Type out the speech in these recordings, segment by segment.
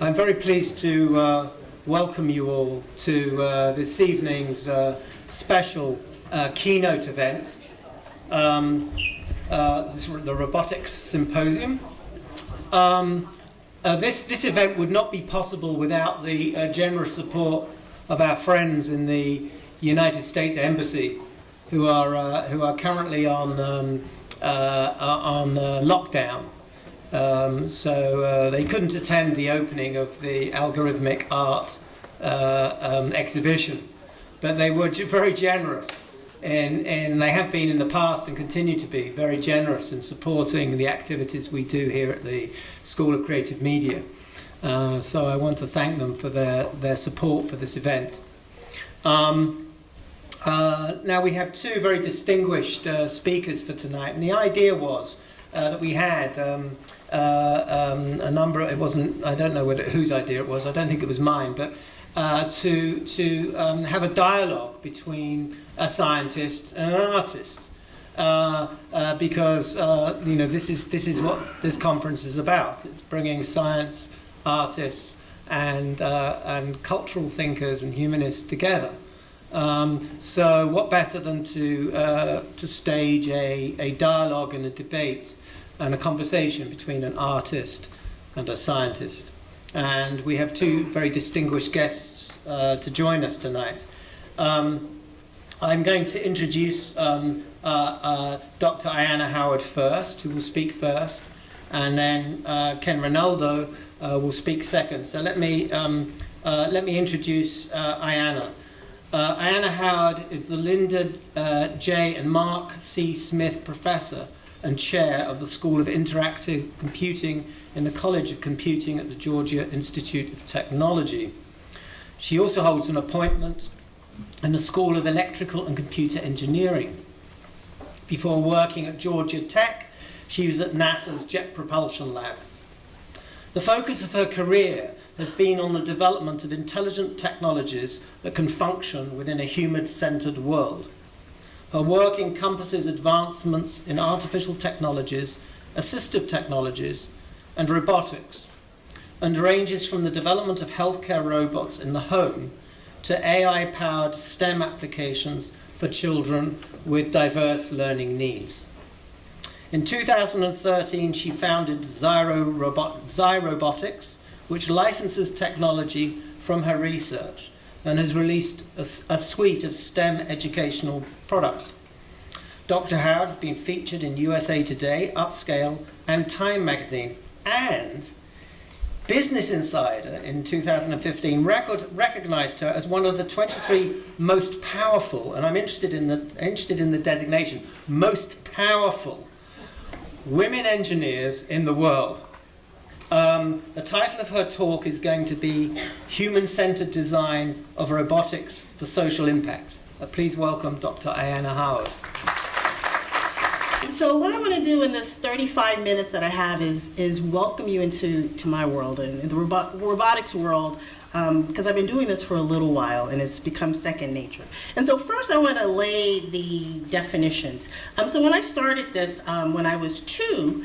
I'm very pleased to welcome you all to this evening's special keynote event, the Robotics Symposium. This event would not be possible without the generous support of our friends in the United States Embassy, who are currently on lockdown. So they couldn't attend the opening of the algorithmic art exhibition, but they were very generous, and they have been in the past and continue to be very generous in supporting the activities we do here at the School of Creative Media. So I want to thank them for their support for this event. Now we have two very distinguished speakers for tonight, and the idea was that we had a number. It wasn't. I don't know whose idea it was. I don't think it was mine. But to have a dialogue between a scientist and an artist, because this is what this conference is about. It's bringing science, artists, and cultural thinkers and humanists together. So what better than to stage a dialogue and a debate and a conversation between an artist and a scientist. And we have two very distinguished guests to join us tonight. I'm going to introduce Dr. Ayanna Howard first, who will speak first, and then Ken Rinaldo will speak second. So let me introduce Ayanna. Ayanna Howard is the Linda J. and Mark C. Smith Professor and Chair of the School of Interactive Computing in the College of Computing at the Georgia Institute of Technology. She also holds an appointment in the School of Electrical and Computer Engineering. Before working at Georgia Tech, she was at NASA's Jet Propulsion Lab. The focus of her career has been on the development of intelligent technologies that can function within a human-centered world. Her work encompasses advancements in artificial technologies, assistive technologies, and robotics, and ranges from the development of healthcare robots in the home to AI-powered STEM applications for children with diverse learning needs. In 2013, she founded Robotics, which licenses technology from her research and has released a suite of STEM educational products. Dr. Howard has been featured in USA Today, Upscale, and Time magazine, and Business Insider in 2015 recognized her as one of the 23 most powerful, and I'm interested in the designation, most powerful women engineers in the world. The title of her talk is going to be Human-Centered Design of Robotics for Social Impact. Please welcome Dr. Ayanna Howard. So what I want to do in this 35 minutes that I have is welcome you into my world, and the robotics world, because I've been doing this for a little while and it's become second nature. And so first I want to lay the definitions. So when I started this, when I was 2,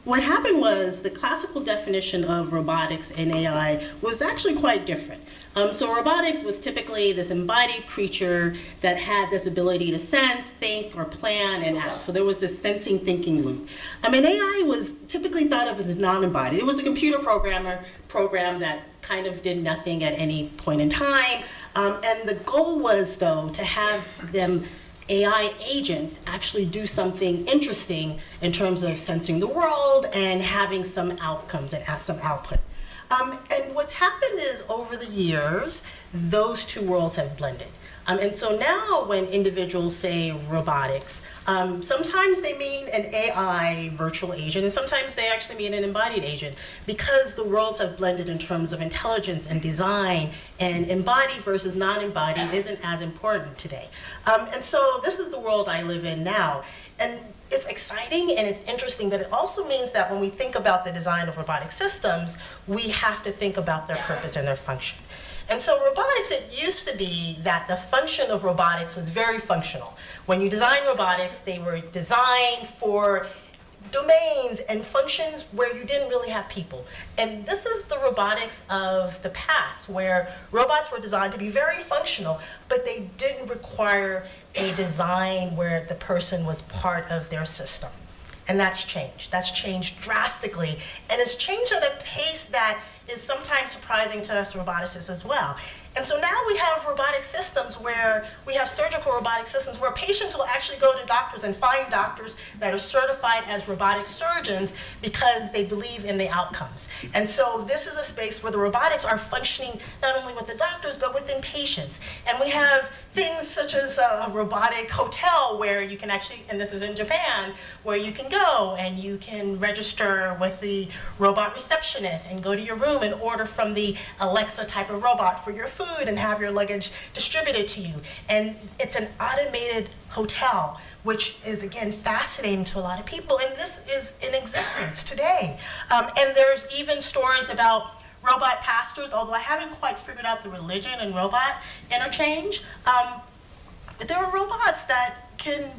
what happened was the classical definition of robotics and AI was actually quite different. So robotics was typically this embodied creature that had this ability to sense, think, or plan and act. So there was this sensing, thinking loop. And AI was typically thought of as non-embodied. It was a computer program that kind of did nothing at any point in time. And the goal was, though, to have them AI agents actually do something interesting in terms of sensing the world and having some outcomes and some output. And what's happened is over the years, those two worlds have blended. And so now when individuals say robotics, sometimes they mean an AI virtual agent, and sometimes they actually mean an embodied agent, because the worlds have blended in terms of intelligence and design, and embodied versus non-embodied isn't as important today. And so this is the world I live in now. And it's exciting and it's interesting, but it also means that when we think about the design of robotic systems, we have to think about their purpose and their function. And so robotics, it used to be that the function of robotics was very functional. When you design robotics, they were designed for domains and functions where you didn't really have people. And this is the robotics of the past, where robots were designed to be very functional, but they didn't require a design where the person was part of their system. And that's changed. That's changed drastically. And it's changed at a pace that is sometimes surprising to us roboticists as well. And so now we have robotic systems where we have surgical robotic systems where patients will actually go to doctors and find doctors that are certified as robotic surgeons because they believe in the outcomes. And so this is a space where the robotics are functioning not only with the doctors but within patients. And we have things such as a robotic hotel where you can actually, and this is in Japan, where you can go and you can register with the robot receptionist and go to your room and order from the Alexa type of robot for your food and have your luggage distributed to you. And it's an automated hotel, which is, again, fascinating to a lot of people. And this is in existence today. And there's even stories about robot pastors, although I haven't quite figured out the religion and robot interchange. There are robots that can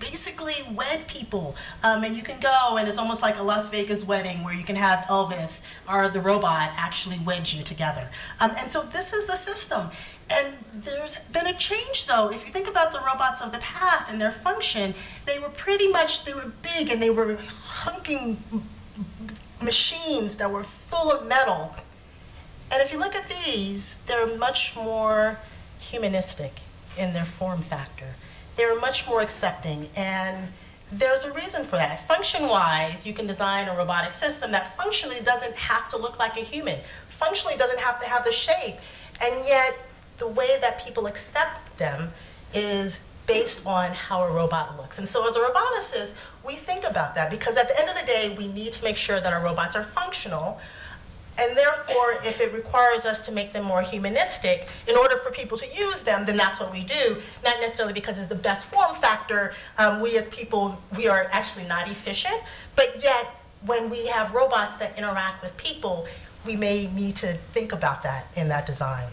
basically wed people, and you can go and it's almost like a Las Vegas wedding where you can have Elvis or the robot actually wed you together. And so this is the system. And there's been a change though. If you think about the robots of the past and their function, they were big and they were hunking machines that were full of metal. And if you look at these, they're much more humanistic in their form factor. They're much more accepting, and there's a reason for that. Function-wise, you can design a robotic system that functionally doesn't have to look like a human, functionally doesn't have to have the shape, and yet the way that people accept them is based on how a robot looks. And so as a roboticist, we think about that because at the end of the day, we need to make sure that our robots are functional. And therefore, if it requires us to make them more humanistic, in order for people to use them, then that's what we do. Not necessarily because it's the best form factor. We as people, we are actually not efficient. But yet, when we have robots that interact with people, we may need to think about that in that design.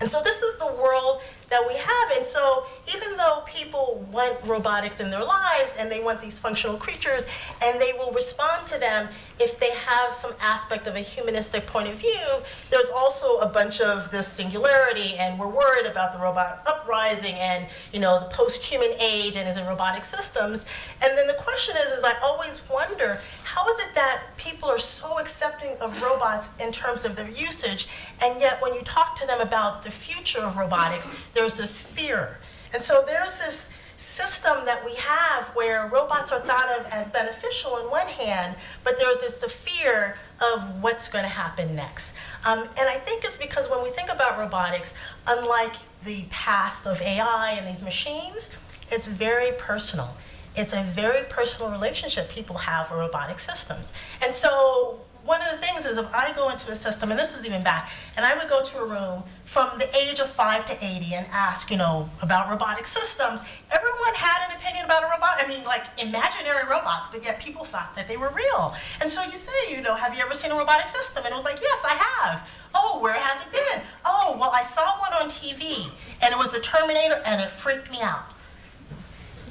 And so this is the world that we have. And so even though people want robotics in their lives and they want these functional creatures and they will respond to them if they have some aspect of a humanistic point of view, there's also a bunch of this singularity, and we're worried about the robot uprising and, you know, the post-human age and is in robotic systems. And then the question is I always wonder, how is it that people are so accepting of robots in terms of their usage, and yet when you talk to them about the future of robotics, there's this fear. And so there's this system that we have where robots are thought of as beneficial on one hand, but there's this fear of what's going to happen next. And I think it's because when we think about robotics, unlike the past of AI and these machines, it's very personal. It's a very personal relationship people have with robotic systems. And so one of the things is if I go into a system, and this is even back, and I would go to a room from the age of 5 to 80 and ask, you know, about robotic systems, everyone had an opinion about a robot. I mean, like imaginary robots, but yet people thought that they were real. And so you say, you know, have you ever seen a robotic system? And it was like, yes, I have. Oh, where has it been? Oh, well, I saw one on TV, and it was the Terminator, and it freaked me out.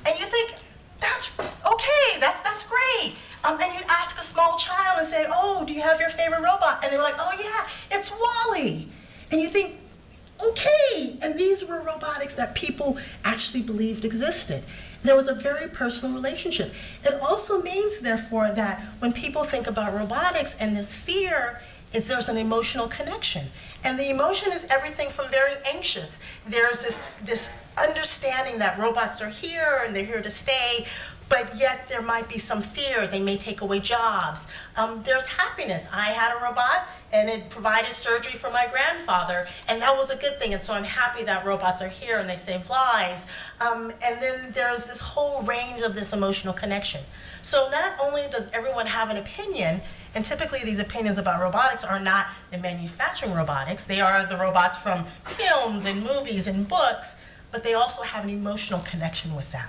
And you think, that's okay, that's great. And you'd ask a small child and say, oh, do you have your favorite robot? And they were like, oh yeah, it's Wall-E. And you think, okay. And these were robotics that people actually believed existed. There was a very personal relationship. It also means, therefore, that when people think about robotics and this fear, there's an emotional connection. And the emotion is everything from very anxious. There's this understanding that robots are here and they're here to stay, but yet there might be some fear. They may take away jobs. There's happiness. I had a robot and it provided surgery for my grandfather, and that was a good thing. And so I'm happy that robots are here and they save lives. And then there's this whole range of this emotional connection. So not only does everyone have an opinion, and typically these opinions about robotics are not the manufacturing robotics, they are the robots from films and movies and books, but they also have an emotional connection with them,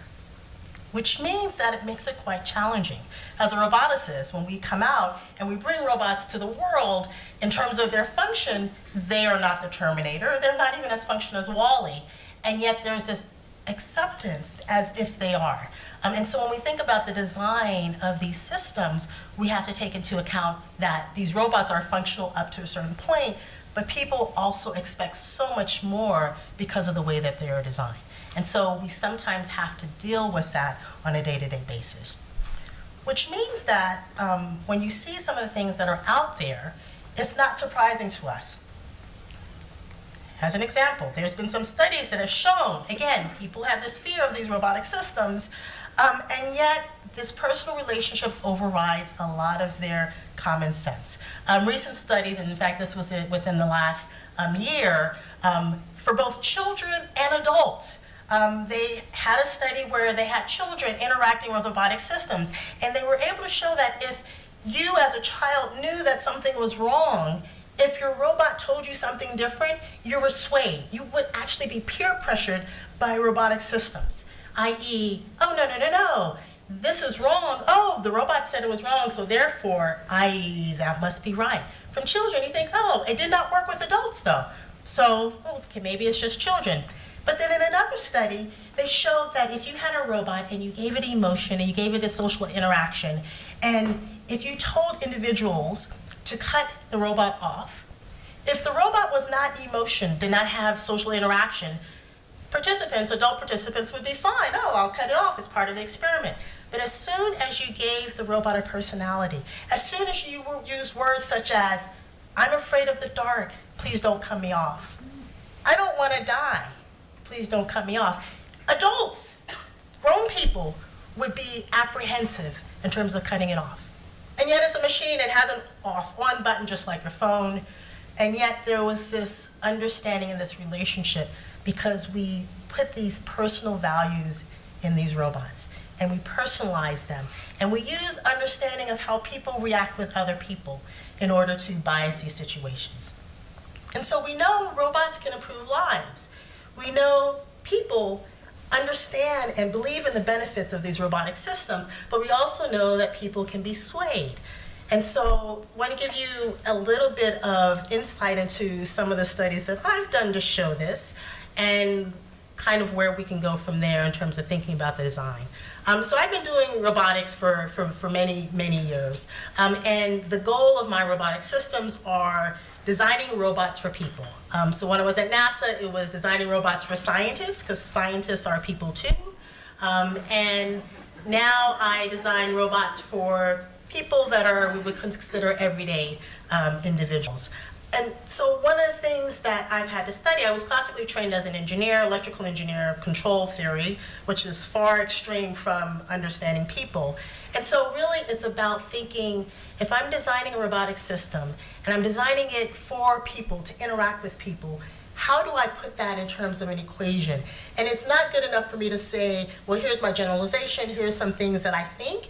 which means that it makes it quite challenging. As a roboticist, when we come out and we bring robots to the world, in terms of their function, they are not the Terminator, they're not even as functional as Wall-E, and yet there's this acceptance as if they are. And so when we think about the design of these systems, we have to take into account that these robots are functional up to a certain point, but people also expect so much more because of the way that they are designed. And so we sometimes have to deal with that on a day-to-day basis. Which means that when you see some of the things that are out there, it's not surprising to us. As an example, there's been some studies that have shown, again, people have this fear of these robotic systems, and yet this personal relationship overrides a lot of their common sense. Recent studies, and in fact this was within the last year, for both children and adults, they had a study where they had children interacting with robotic systems, and they were able to show that if you as a child knew that something was wrong, if your robot told you something different, you were swayed. You would actually be peer pressured by robotic systems, i.e., oh, no, this is wrong. Oh, the robot said it was wrong, so therefore, i.e., that must be right. From children, you think, oh, it did not work with adults, though. So, okay, maybe it's just children. But then in another study, they showed that if you had a robot and you gave it emotion and you gave it a social interaction, and if you told individuals to cut the robot off, if the robot was not emotion, did not have social interaction, adult participants would be fine. Oh, I'll cut it off as part of the experiment. But as soon as you gave the robot a personality, as soon as you use words such as, I'm afraid of the dark, please don't cut me off. I don't want to die, please don't cut me off. Adults, grown people, would be apprehensive in terms of cutting it off. And yet it's a machine, it has an off-on button just like your phone, and yet there was this understanding in this relationship because we put these personal values in these robots, and we personalize them, and we use understanding of how people react with other people in order to bias these situations. And so we know robots can improve lives. We know people understand and believe in the benefits of these robotic systems, but we also know that people can be swayed. And so I want to give you a little bit of insight into some of the studies that I've done to show this, and kind of where we can go from there in terms of thinking about the design. So I've been doing robotics for many, many years. And the goal of my robotic systems are designing robots for people. So when I was at NASA, it was designing robots for scientists, because scientists are people too. And now I design robots for people that we would consider everyday individuals. And so one of the things that I've had to study, I was classically trained as an engineer, electrical engineer, control theory, which is far extreme from understanding people. And so really it's about thinking, if I'm designing a robotic system and I'm designing it for people, to interact with people, how do I put that in terms of an equation? And it's not good enough for me to say, well, here's my generalization, here's some things that I think.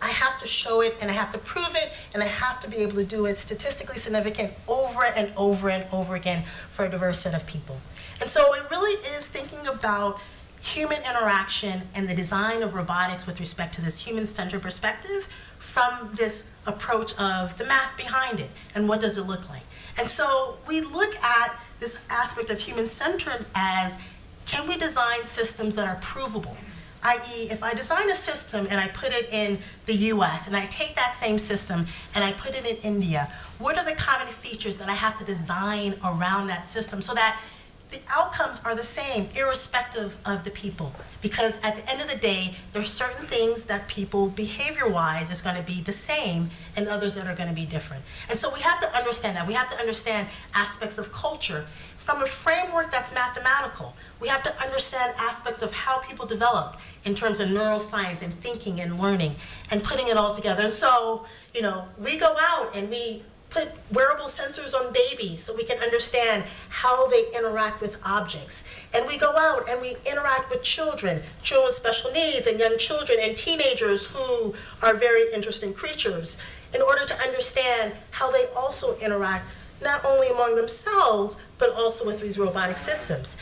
I have to show it, and I have to prove it, and I have to be able to do it statistically significant over and over and over again for a diverse set of people. And so it really is thinking about human interaction and the design of robotics with respect to this human-centered perspective from this approach of the math behind it, and what does it look like. And so we look at this aspect of human-centered as, can we design systems that are provable? I.e., if I design a system and I put it in the US, and I take that same system and I put it in India, what are the common features that I have to design around that system so that the outcomes are the same, irrespective of the people? Because at the end of the day, there's certain things that people, behavior-wise, is going to be the same, and others that are going to be different. And so we have to understand that. We have to understand aspects of culture from a framework that's mathematical. We have to understand aspects of how people develop in terms of neuroscience and thinking and learning and putting it all together. And so, we go out and we put wearable sensors on babies so we can understand how they interact with objects. And we go out and we interact with children with special needs, and young children and teenagers who are very interesting creatures, in order to understand how they also interact not only among themselves, but also with these robotic systems.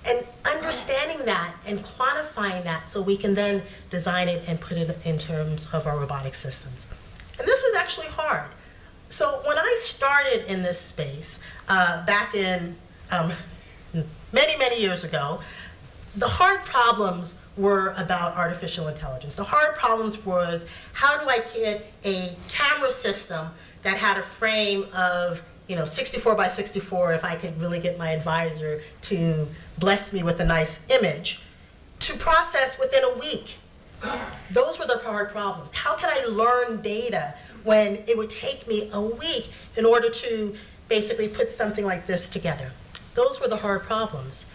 And understanding that and quantifying that so we can then design it and put it in terms of our robotic systems. And this is actually hard. So when I started in this space back in many, many years ago, The hard problems were about artificial intelligence. The hard problems was, how do I get a camera system that had a frame of 64 by 64, if I could really get my advisor to bless me with a nice image, to process within a week. Those were the hard problems. How can I learn data when it would take me a week in order to basically put something like this together? Those were the hard problems.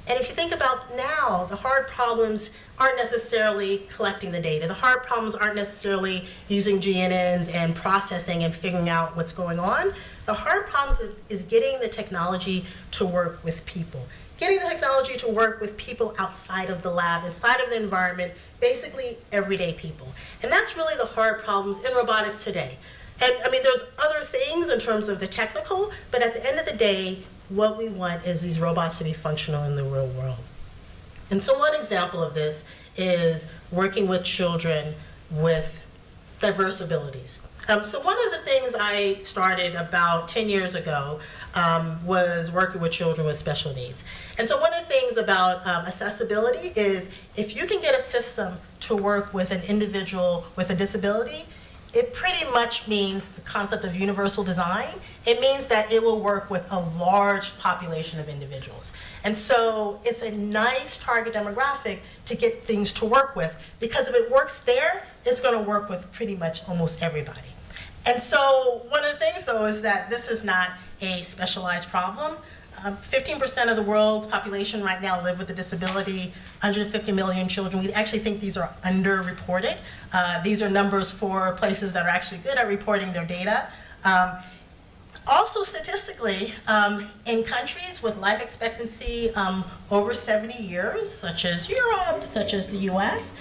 And if you think about now, the hard problems aren't necessarily collecting the data. The hard problems aren't necessarily using GNNs and processing and figuring out what's going on. The hard problems is getting the technology to work with people. Getting the technology to work with people outside of the lab, inside of the environment, basically everyday people. And that's really the hard problems in robotics today. And I mean, there's other things in terms of the technical, but at the end of the day, what we want is these robots to be functional in the real world. And so one example of this is working with children with diverse abilities. So one of the things I started about 10 years ago was working with children with special needs. And so one of the things about accessibility is, if you can get a system to work with an individual with a disability, it pretty much means the concept of universal design. It means that it will work with a large population of individuals. And so it's a nice target demographic to get things to work with, because if it works there, it's going to work with pretty much almost everybody. And so one of the things, though, is that this is not a specialized problem. 15% of the world's population right now live with a disability, 150 million children. We actually think these are underreported. These are numbers for places that are actually good at reporting their data. Also statistically, in countries with life expectancy over 70 years, such as Europe, such as the US,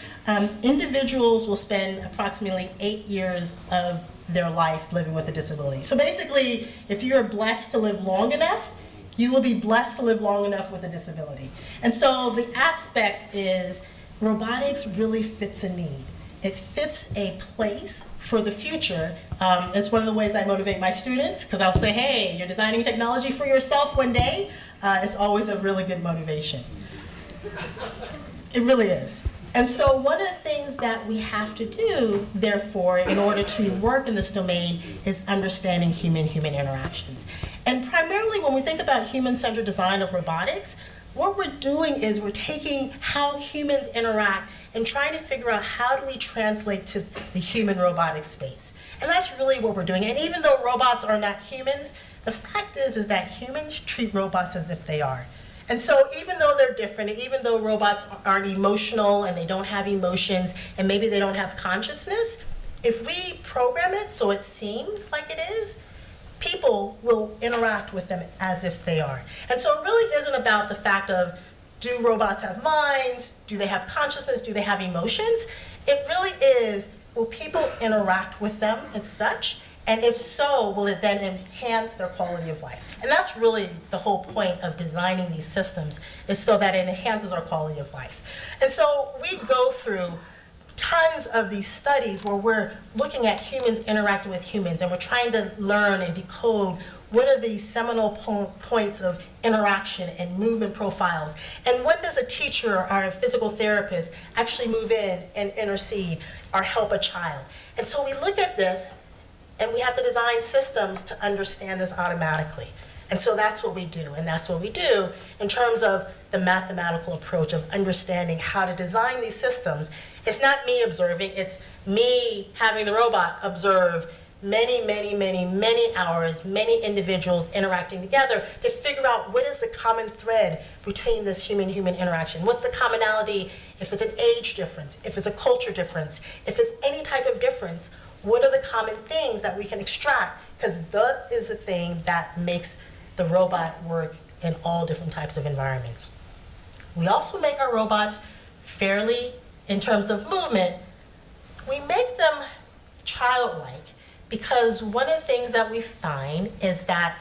individuals will spend approximately 8 years of their life living with a disability. So basically, if you're blessed to live long enough, you will be blessed to live long enough with a disability. And so the aspect is, robotics really fits a need. It fits a place for the future. It's one of the ways I motivate my students, because I'll say, hey, you're designing technology for yourself one day. It's always a really good motivation. It really is. And so one of the things that we have to do, therefore, in order to work in this domain, is understanding human-human interactions. And primarily when we think about human-centered design of robotics, what we're doing is we're taking how humans interact and trying to figure out, how do we translate to the human robotic space. And that's really what we're doing. And even though robots are not humans, the fact is that humans treat robots as if they are. And so even though they're different, even though robots aren't emotional and they don't have emotions and maybe they don't have consciousness, if we program it so it seems like it is, people will interact with them as if they are. And so it really isn't about the fact of, do robots have minds? Do they have consciousness? Do they have emotions? It really is, will people interact with them as such? And if so, will it then enhance their quality of life? And that's really the whole point of designing these systems, is so that it enhances our quality of life. And so we go through tons of these studies where we're looking at humans interacting with humans, and we're trying to learn and decode what are these seminal points of interaction and movement profiles. And when does a teacher or a physical therapist actually move in and intercede or help a child? And so we look at this, and we have to design systems to understand this automatically. And so that's what we do, and that's what we do in terms of the mathematical approach of understanding how to design these systems. It's not me observing, it's me having the robot observe many hours, many individuals interacting together to figure out what is the common thread between this human-human interaction. What's the commonality, if it's an age difference, if it's a culture difference, if it's any type of difference, what are the common things that we can extract? Because that is the thing that makes the robot work in all different types of environments. We also make our robots fairly, in terms of movement, we make them childlike, because one of the things that we find is that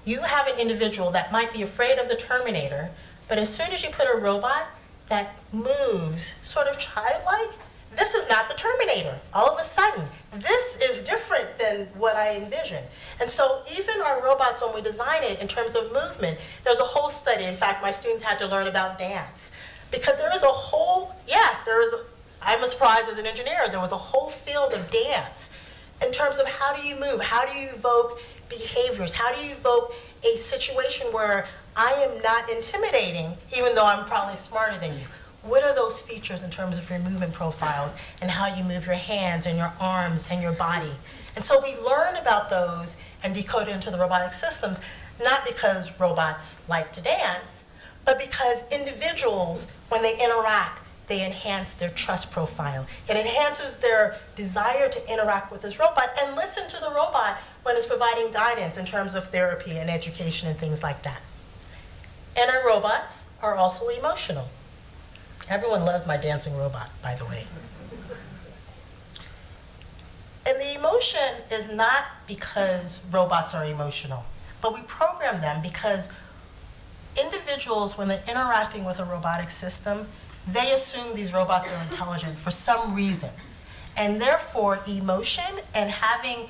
you have an individual that might be afraid of the Terminator, but as soon as you put a robot that moves sort of childlike, this is not the Terminator. All of a sudden, this is different than what I envisioned. And so even our robots, when we design it in terms of movement, there's a whole study. In fact, my students had to learn about dance. Because there is a whole, I'm surprised as an engineer, there was a whole field of dance in terms of how do you move, how do you evoke behaviors, how do you evoke a situation where I am not intimidating, even though I'm probably smarter than you. What are those features in terms of your movement profiles and how you move your hands and your arms and your body? And so we learn about those and decode it into the robotic systems, not because robots like to dance, but because individuals, when they interact, they enhance their trust profile. It enhances their desire to interact with this robot and listen to the robot when it's providing guidance in terms of therapy and education and things like that. And our robots are also emotional. Everyone loves my dancing robot, by the way. And the emotion is not because robots are emotional, but we program them because individuals, when they're interacting with a robotic system, they assume these robots are intelligent for some reason. And therefore, emotion and having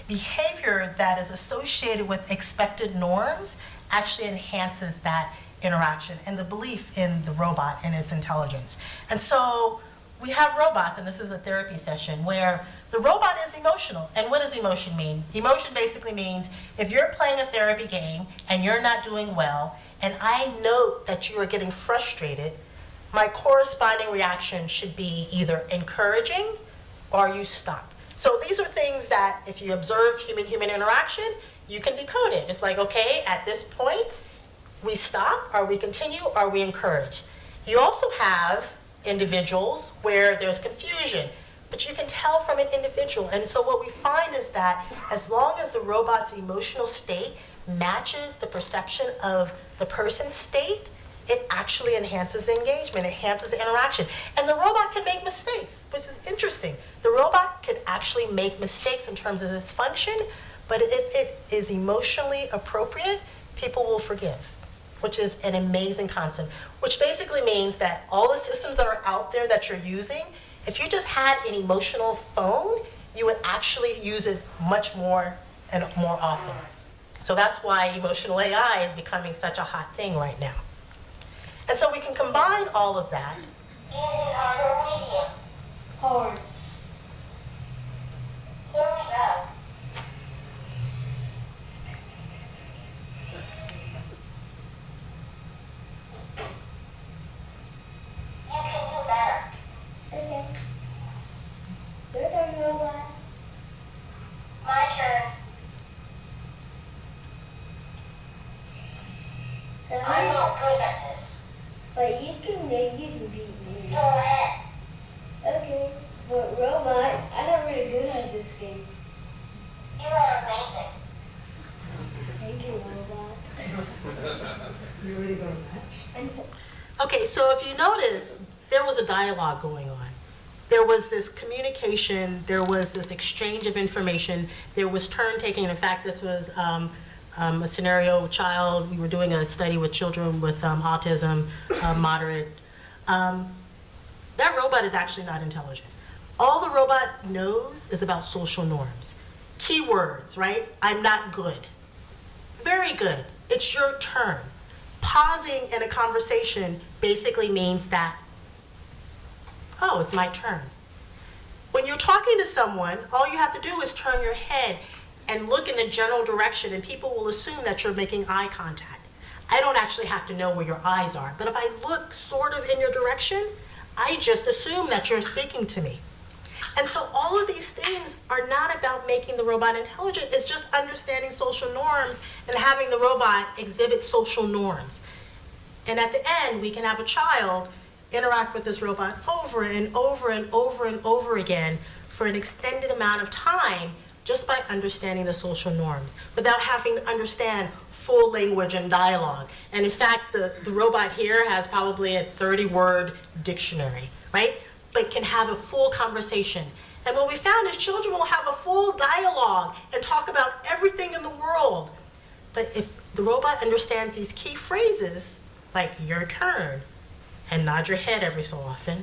behavior that is associated with expected norms actually enhances that interaction and the belief in the robot and its intelligence. And so we have robots, and this is a therapy session, where the robot is emotional. And what does emotion mean? Emotion basically means if you're playing a therapy game and you're not doing well, and I note that you are getting frustrated, my corresponding reaction should be either encouraging or you stop. So these are things that if you observe human-human interaction, you can decode it. It's like, okay, at this point, we stop, or we continue, or we encourage. You also have individuals where there's confusion, but you can tell from an individual. And so what we find is that as long as the robot's emotional state matches the perception of the person's state, it actually enhances the engagement, enhances the interaction. And the robot can make mistakes, which is interesting. The robot could actually make mistakes in terms of its function, but if it is emotionally appropriate, people will forgive, which is an amazing concept, which basically means that all the systems that are out there that you're using, if you just had an emotional phone, you would actually use it much more and more often. So that's why emotional AI is becoming such a hot thing right now. And so we can combine all of that. Hard. Here we go. You can do better. Okay. Your turn, robot. My turn. I'm not good at this. But you can beat me. Go ahead. Okay. But robot, I'm not really good at this game. You are amazing. Thank you, robot. You really going to match? Okay, so if you notice, there was a dialogue going on. There was this communication, there was this exchange of information, there was turn taking. In fact, this was a scenario child. We were doing a study with children with autism, moderate. That robot is actually not intelligent. All the robot knows is about social norms. Keywords, right? I'm not good. Very good. It's your turn. Pausing in a conversation basically means that, oh, it's my turn. When you're talking to someone, all you have to do is turn your head and look in the general direction, and people will assume that you're making eye contact. I don't actually have to know where your eyes are, but if I look sort of in your direction, I just assume that you're speaking to me. And so all of these things are not about making the robot intelligent. It's just understanding social norms and having the robot exhibit social norms. And at the end, we can have a child interact with this robot over and over and over and over again for an extended amount of time, just by understanding the social norms, without having to understand full language and dialogue. And in fact, the robot here has probably a 30-word dictionary, right? But can have a full conversation. And what we found is children will have a full dialogue and talk about everything in the world. But if the robot understands these key phrases, like your turn, and nod your head every so often,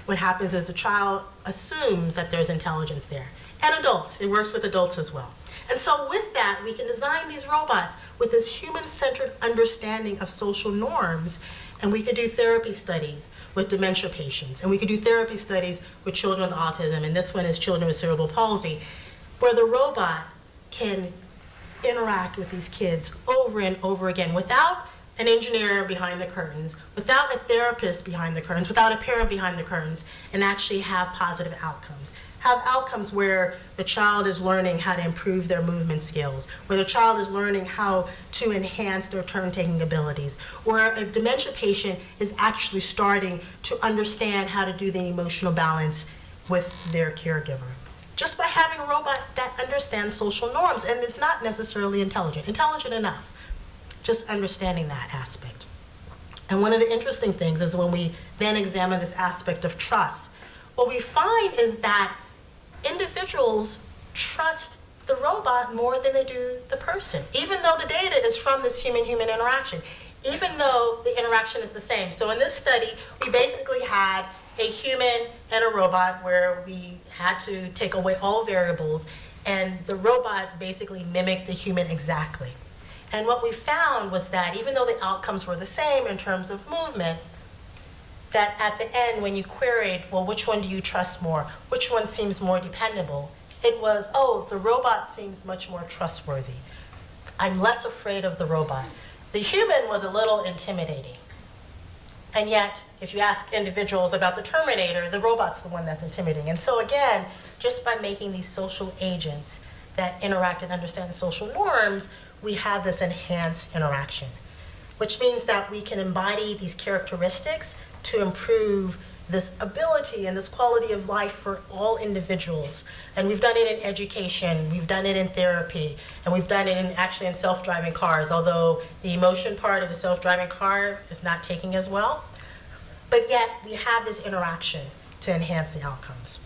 what happens is the child assumes that there's intelligence there. And adults, it works with adults as well. And so with that, we can design these robots with this human-centered understanding of social norms, and we could do therapy studies with dementia patients, and we could do therapy studies with children with autism, and this one is children with cerebral palsy, where the robot can interact with these kids over and over again without an engineer behind the curtains, without a therapist behind the curtains, without a parent behind the curtains, and actually have positive outcomes. Have outcomes where the child is learning how to improve their movement skills, where the child is learning how to enhance their turn-taking abilities, where a dementia patient is actually starting to understand how to do the emotional balance with their caregiver. Just by having a robot that understands social norms and is not necessarily intelligent enough, just understanding that aspect. And one of the interesting things is when we then examine this aspect of trust, what we find is that individuals trust the robot more than they do the person, even though the data is from this human-human interaction, even though the interaction is the same. So in this study, we basically had a human and a robot where we had to take away all variables, and the robot basically mimicked the human exactly. And what we found was that even though the outcomes were the same in terms of movement, that at the end, when you queried, well, which one do you trust more? Which one seems more dependable? It was, oh, the robot seems much more trustworthy. I'm less afraid of the robot. The human was a little intimidating. And yet, if you ask individuals about the Terminator, the robot's the one that's intimidating. And so again, just by making these social agents that interact and understand social norms, we have this enhanced interaction, which means that we can embody these characteristics to improve this ability and this quality of life for all individuals. And we've done it in education, we've done it in therapy, and we've done it actually in self-driving cars, although the emotion part of the self-driving car is not taking as well. But yet, we have this interaction to enhance the outcomes.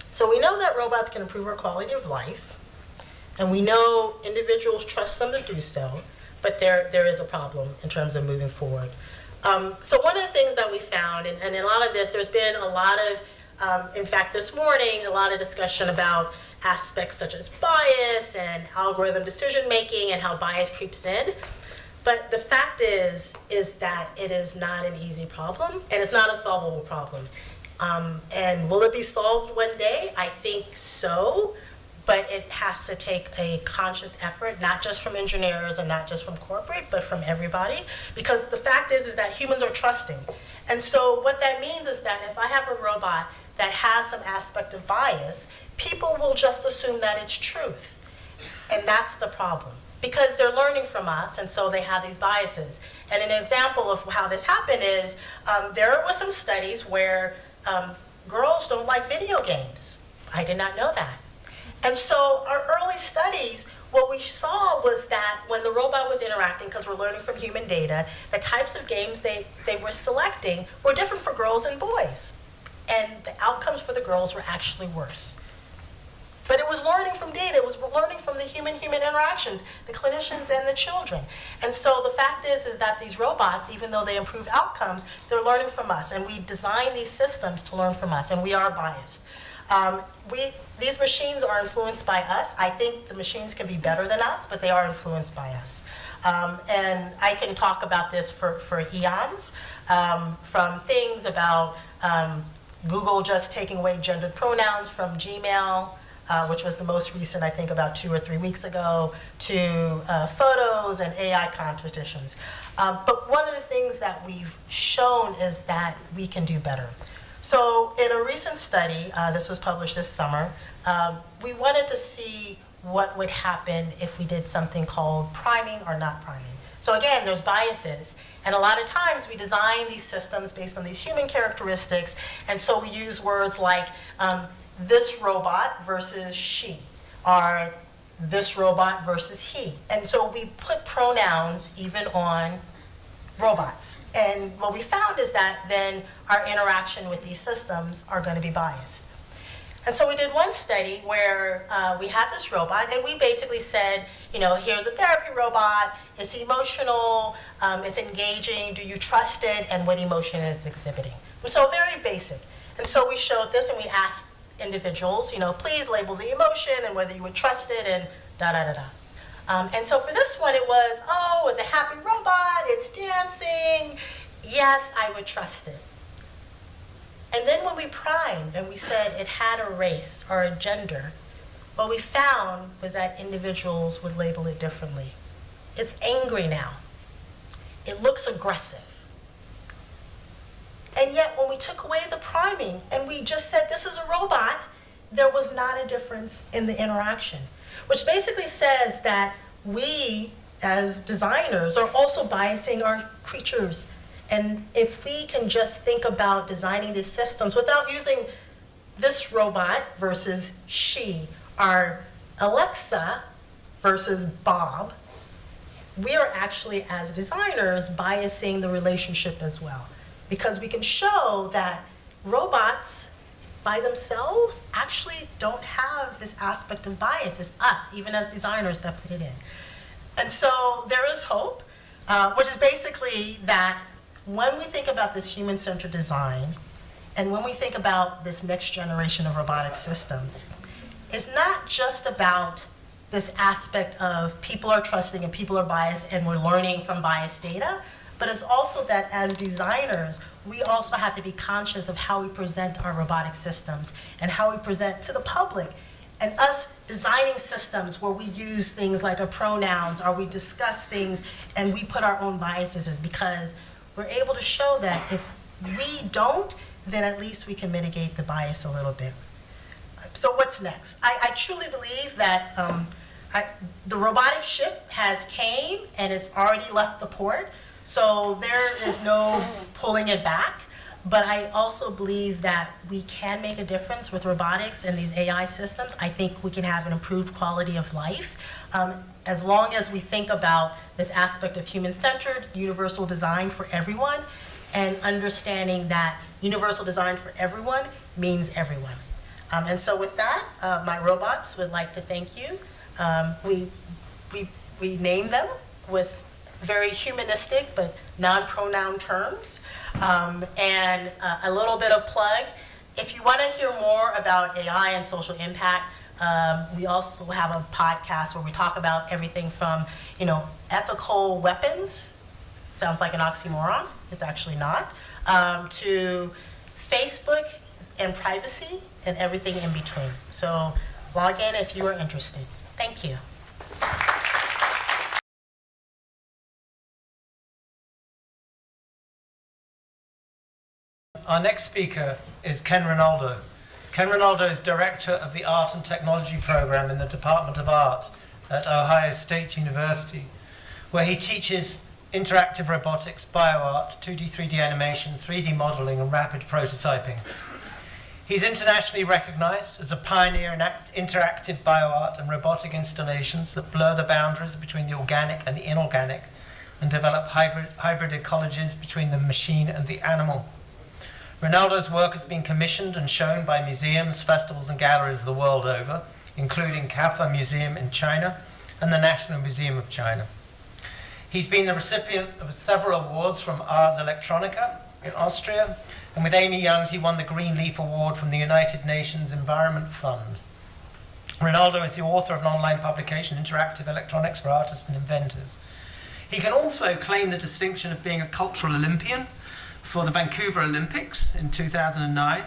So we know that robots can improve our quality of life, and we know individuals trust them to do so, but there is a problem in terms of moving forward. So one of the things that we found, and in a lot of this, there's been a lot of, in fact, this morning, a lot of discussion about aspects such as bias and algorithm decision-making and how bias creeps in. But the fact is that it is not an easy problem, and it's not a solvable problem. And will it be solved one day? I think so. But it has to take a conscious effort, not just from engineers and not just from corporate, but from everybody. Because the fact is that humans are trusting. And so what that means is that if I have a robot that has some aspect of bias, people will just assume that it's truth. And that's the problem. Because they're learning from us, and so they have these biases. And an example of how this happened is there were some studies where girls don't like video games. I did not know that. And so our early studies, what we saw was that when the robot was interacting, because we're learning from human data, the types of games they were selecting were different for girls and boys. And the outcomes for the girls were actually worse. But it was learning from data, it was learning from the human-human interactions, the clinicians and the children. And so the fact is that these robots, even though they improve outcomes, they're learning from us. And we design these systems to learn from us, and we are biased. These machines are influenced by us. I think the machines can be better than us, but they are influenced by us. And I can talk about this for eons, from things about Google just taking away gendered pronouns from Gmail, which was the most recent, I think, about 2 or 3 weeks ago, to photos and AI competitions. But one of the things that we've shown is that we can do better. So in a recent study, this was published this summer, we wanted to see what would happen if we did something called priming or not priming. So again, there's biases. And a lot of times we design these systems based on these human characteristics, and so we use words like this robot versus she, or this robot versus he. And so we put pronouns even on robots. And what we found is that then our interaction with these systems are going to be biased. And so we did one study where we had this robot, and we basically said, you know, here's a therapy robot, it's emotional, it's engaging, do you trust it, and what emotion is exhibiting. So very basic. And so we showed this and we asked individuals, please label the emotion and whether you would trust it and da-da-da-da. And so for this one, it was, oh, it's a happy robot, it's dancing. Yes, I would trust it. And then when we primed and we said it had a race or a gender, what we found was that individuals would label it differently. It's angry now. It looks aggressive. And yet when we took away the priming and we just said this is a robot, there was not a difference in the interaction, which basically says that we as designers are also biasing our creatures. And if we can just think about designing these systems without using this robot versus she, or Alexa versus Bob, we are actually, as designers, biasing the relationship as well. Because we can show that robots by themselves actually don't have this aspect of bias. It's us, even as designers, that put it in. And so there is hope, which is basically that when we think about this human-centered design, and when we think about this next generation of robotic systems, it's not just about this aspect of people are trusting and people are biased and we're learning from biased data, but it's also that as designers, we also have to be conscious of how we present our robotic systems and how we present to the public. And us designing systems where we use things like our pronouns or we discuss things and we put our own biases is because we're able to show that if we don't, then at least we can mitigate the bias a little bit. So what's next? I truly believe that the robotic ship has came and it's already left the port, so there is no pulling it back. But I also believe that we can make a difference with robotics and these AI systems. I think we can have an improved quality of life as long as we think about this aspect of human-centered, universal design for everyone, and understanding that universal design for everyone means everyone. And so with that, my robots would like to thank you. We name them with very humanistic but non-pronoun terms. And a little bit of plug. If you want to hear more about AI and social impact, we also have a podcast where we talk about everything from, ethical weapons, sounds like an oxymoron, it's actually not, to Facebook and privacy and everything in between. So log in if you are interested. Thank you. Our next speaker is Ken Rinaldo. Ken Rinaldo is Director of the Art and Technology Program in the Department of Art at Ohio State University, where he teaches interactive robotics, bioart, 2D, 3D animation, 3D modeling, and rapid prototyping. He's internationally recognized as a pioneer in interactive bioart and robotic installations that blur the boundaries between the organic and the inorganic and develop hybrid ecologies between the machine and the animal. Rinaldo's work has been commissioned and shown by museums, festivals, and galleries the world over, including CAFA Museum in China and the National Museum of China. He's been the recipient of several awards from Ars Electronica in Austria, and with Amy Youngs, he won the Green Leaf Award from the United Nations Environment Fund. Rinaldo is the author of an online publication, Interactive Electronics for Artists and Inventors. He can also claim the distinction of being a cultural Olympian for the Vancouver Olympics in 2009,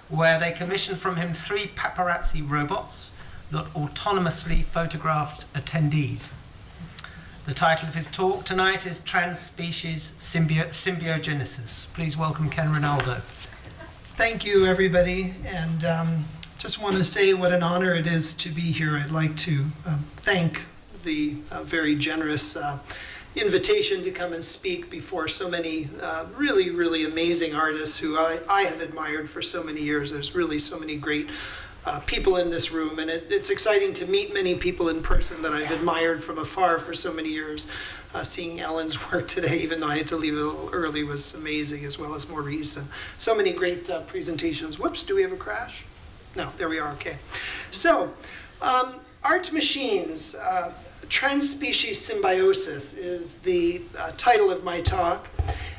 where they commissioned from him 3 paparazzi robots that autonomously photographed attendees. The title of his talk tonight is Trans-Species Symbiogenesis. Please welcome Ken Rinaldo. Thank you, everybody, and just want to say what an honor it is to be here. I'd like to thank the very generous invitation to come and speak before so many really, really amazing artists who I have admired for so many years. There's really so many great people in this room, and it's exciting to meet many people in person that I've admired from afar for so many years. Seeing Ellen's work today, even though I had to leave a little early, was amazing, as well as Maurice, and so many great presentations. Whoops, do we have a crash? No, there we are, okay. So, Art Machines, Trans-Species Symbiosis is the title of my talk.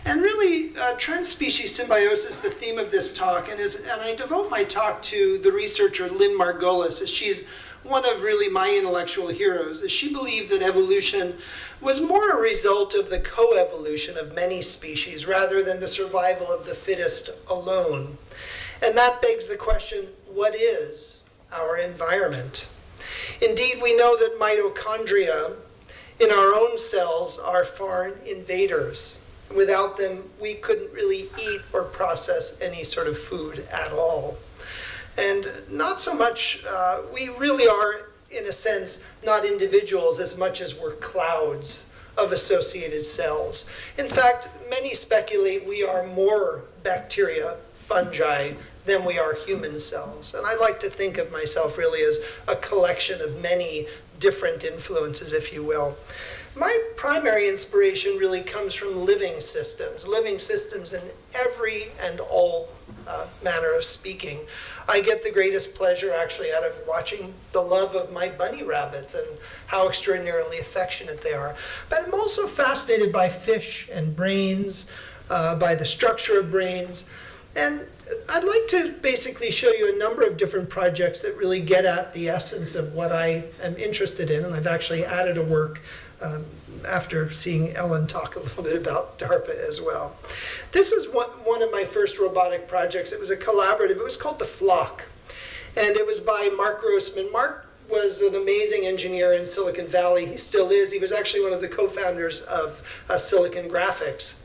And really, transspecies symbiosis is the theme of this talk, and I devote my talk to the researcher Lynn Margulis, as she's one of really my intellectual heroes, as she believed that evolution was more a result of the coevolution of many species rather than the survival of the fittest alone. And that begs the question, what is our environment? Indeed, we know that mitochondria in our own cells are foreign invaders. Without them, we couldn't really eat or process any sort of food at all. And not so much, we really are, in a sense, not individuals as much as we're clouds of associated cells. In fact, many speculate we are more bacteria, fungi, than we are human cells. And I like to think of myself really as a collection of many different influences, if you will. My primary inspiration really comes from living systems in every and all manner of speaking. I get the greatest pleasure actually out of watching the love of my bunny rabbits and how extraordinarily affectionate they are. But I'm also fascinated by fish and brains, by the structure of brains. And I'd like to basically show you a number of different projects that really get at the essence of what I am interested in. And I've actually added a work after seeing Ellen talk a little bit about DARPA as well. This is one of my first robotic projects. It was a collaborative. It was called The Flock. And it was by Mark Grossman. Mark was an amazing engineer in Silicon Valley. He still is. He was actually one of the co-founders of Silicon Graphics.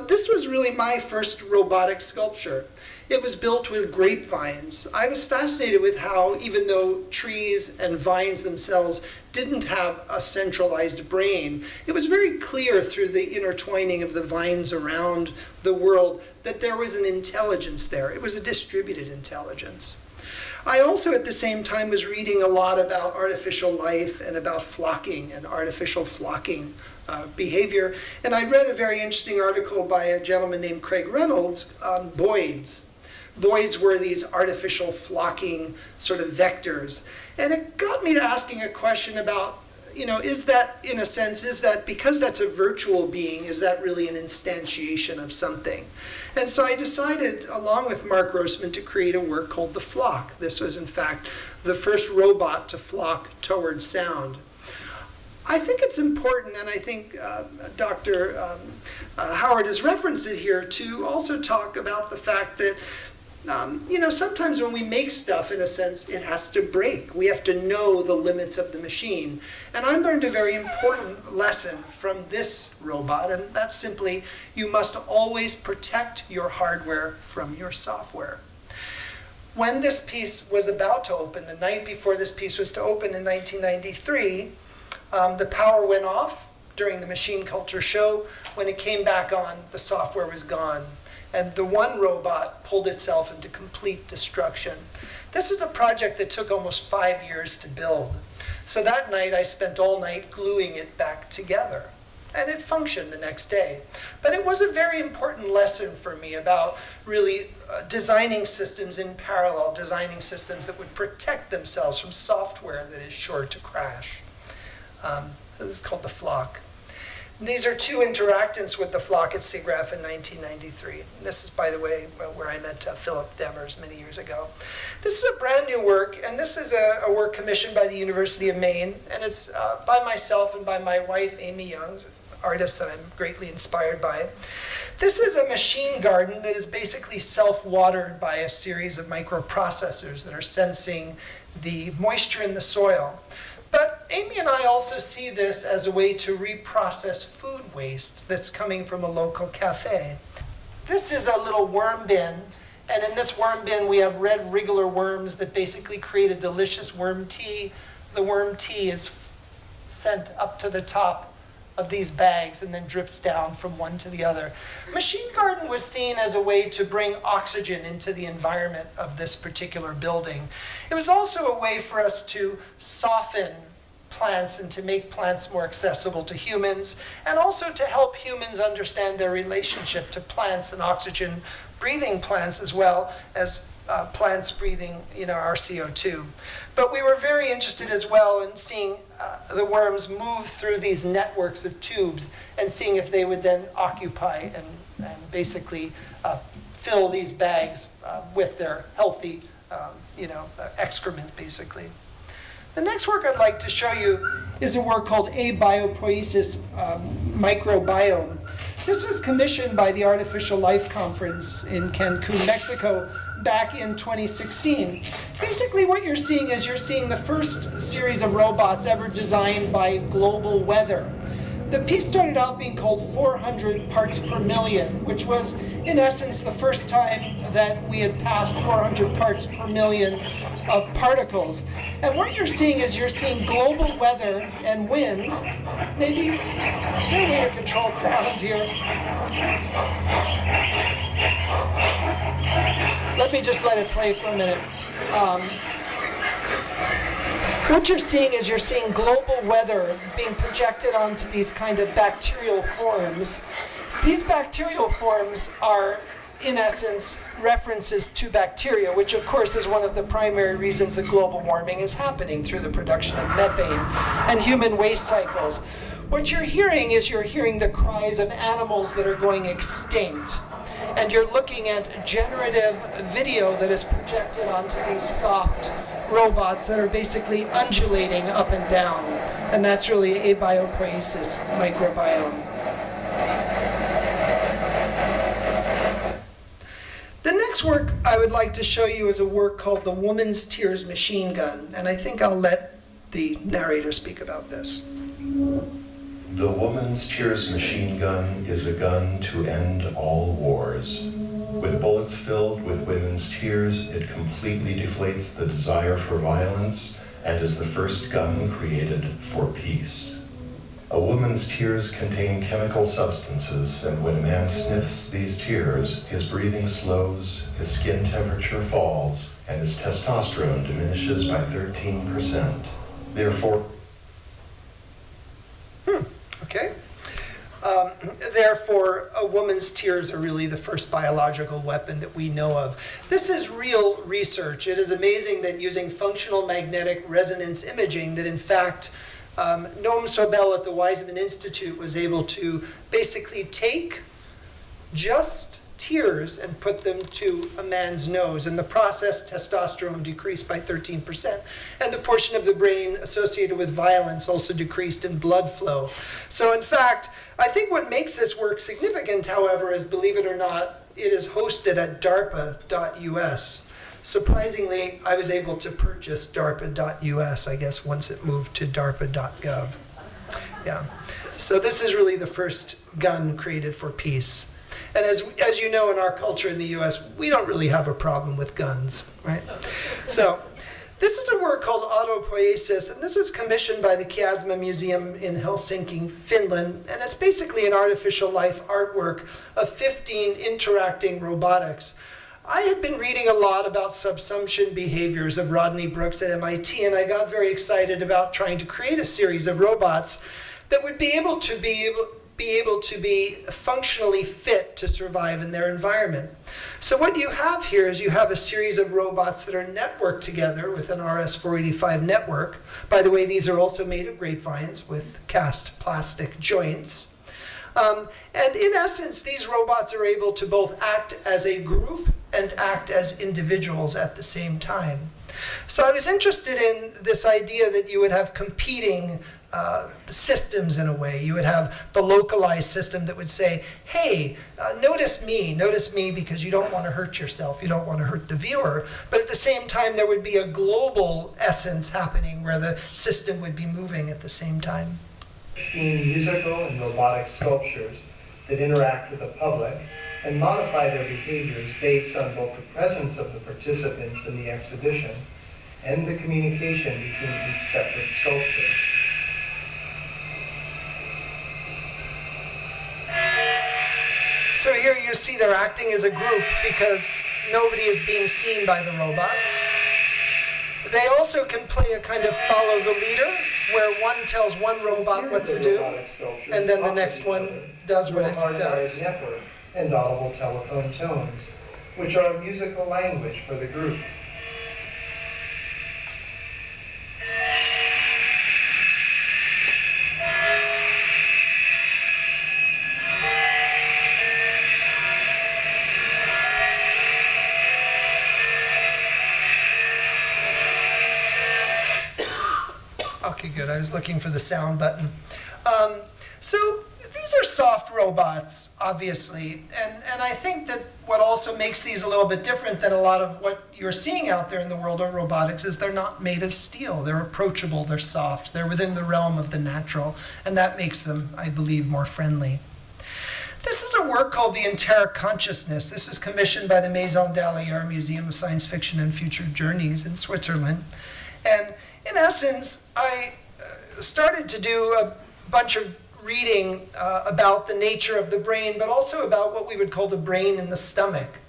This was really my first robotic sculpture. It was built with grapevines. I was fascinated with how, even though trees and vines themselves didn't have a centralized brain, it was very clear through the intertwining of the vines around the world that there was an intelligence there. It was a distributed intelligence. I also, at the same time, was reading a lot about artificial life and about flocking and artificial flocking behavior. And I read a very interesting article by a gentleman named Craig Reynolds on boids. Boids were these artificial flocking sort of vectors. And it got me to asking a question about, is that, in a sense, is that because that's a virtual being, is that really an instantiation of something? And so I decided, along with Mark Grossman, to create a work called The Flock. This was, in fact, the first robot to flock towards sound. I think it's important, and I think Dr. Howard has referenced it here, to also talk about the fact that sometimes when we make stuff, in a sense, it has to break. We have to know the limits of the machine. And I learned a very important lesson from this robot, and that's simply, you must always protect your hardware from your software. When this piece was about to open, the night before this piece was to open in 1993, the power went off during the Machine Culture show. When it came back on, the software was gone. And the one robot pulled itself into complete destruction. This is a project that took almost 5 years to build. So that night, I spent all night gluing it back together. And it functioned the next day. But it was a very important lesson for me about really designing systems in parallel, designing systems that would protect themselves from software that is sure to crash. This is called The Flock. These are two interactants with The Flock at SIGGRAPH in 1993. This is, by the way, where I met Philip Demers many years ago. This is a brand new work, and this is a work commissioned by the University of Maine, and it's by myself and by my wife, Amy Young, an artist that I'm greatly inspired by. This is a machine garden that is basically self-watered by a series of microprocessors that are sensing the moisture in the soil. But Amy and I also see this as a way to reprocess food waste that's coming from a local cafe. This is a little worm bin, and in this worm bin we have red wriggler worms that basically create a delicious worm tea. The worm tea is sent up to the top of these bags and then drips down from one to the other. Machine Garden was seen as a way to bring oxygen into the environment of this particular building. It was also a way for us to soften plants and to make plants more accessible to humans, and also to help humans understand their relationship to plants and oxygen breathing plants, as well as plants breathing, our CO2. But we were very interested as well in seeing the worms move through these networks of tubes and seeing if they would then occupy and basically fill these bags with their healthy, excrement, basically. The next work I'd like to show you is a work called Abiopoiesis Microbiome. This was commissioned by the Artificial Life Conference in Cancun, Mexico, back in 2016. Basically what you're seeing the first series of robots ever designed by global weather. The piece started out being called 400 parts per million, which was in essence the first time that we had passed 400 parts per million of particles. And what you're seeing global weather and wind. Maybe, is there a way to control sound here? Let me just let it play for a minute. What you're seeing global weather being projected onto these kind of bacterial forms. These bacterial forms are, in essence, references to bacteria, which of course is one of the primary reasons that global warming is happening through the production of methane and human waste cycles. What you're hearing the cries of animals that are going extinct. And you're looking at generative video that is projected onto these soft robots that are basically undulating up and down. And that's really Abiopoiesis microbiome. The next work I would like to show you is a work called the Woman's Tears Machine Gun. And I think I'll let the narrator speak about this. The Woman's Tears machine gun is a gun to end all wars. With bullets filled with women's tears, it completely deflates the desire for violence and is the first gun created for peace. A woman's tears contain chemical substances, and when a man sniffs these tears, his breathing slows, his skin temperature falls, and his testosterone diminishes by 13%. Therefore, Okay. Therefore, a woman's tears are really the first biological weapon that we know of. This is real research. It is amazing that using functional magnetic resonance imaging that in fact Noam Sobel at the Weizmann Institute was able to basically take just tears and put them to a man's nose. In the process, testosterone decreased by 13%, and the portion of the brain associated with violence also decreased in blood flow. So in fact, I think what makes this work significant, however, is, believe it or not, it is hosted at DARPA.us. Surprisingly, I was able to purchase DARPA.us, I guess, once it moved to DARPA.gov. Yeah. So this is really the first gun created for peace. And as you know, in our culture in the US, we don't really have a problem with guns, right? So this is a work called Autopoiesis, and this was commissioned by the Kiasma Museum in Helsinki, Finland. And it's basically an artificial life artwork of 15 interacting robotics. I had been reading a lot about subsumption behaviors of Rodney Brooks at MIT, and I got very excited about trying to create a series of robots that would be able to be functionally fit to survive in their environment. So what you have here is you have a series of robots that are networked together with an RS-485 network. By the way, these are also made of grapevines with cast plastic joints. And in essence, these robots are able to both act as a group and act as individuals at the same time. So I was interested in this idea that you would have competing systems in a way. You would have the localized system that would say, hey, notice me because you don't want to hurt yourself, you don't want to hurt the viewer. But at the same time, there would be a global essence happening where the system would be moving at the same time. 15 musical and robotic sculptures that interact with the public and modify their behaviors based on both the presence of the participants in the exhibition and the communication between each separate sculpture. So here you see they're acting as a group because nobody is being seen by the robots. They also can play a kind of follow the leader, where one tells one robot what to do, and then the next one does what it does. Network and audible telephone tones, which are a musical language for the group. Okay, good. I was looking for the sound button. So these are soft robots, obviously, and I think that what also makes these a little bit different than a lot of what you're seeing out there in the world of robotics is they're not made of steel. They're approachable, they're soft, they're within the realm of the natural, and that makes them, I believe, more friendly. This is a work called The Enteric Consciousness. This was commissioned by the Maison d'Allier Museum of Science Fiction and Future Journeys in Switzerland. And in essence, I started to do a bunch of reading about the nature of the brain, but also about what we would call the brain in the stomach.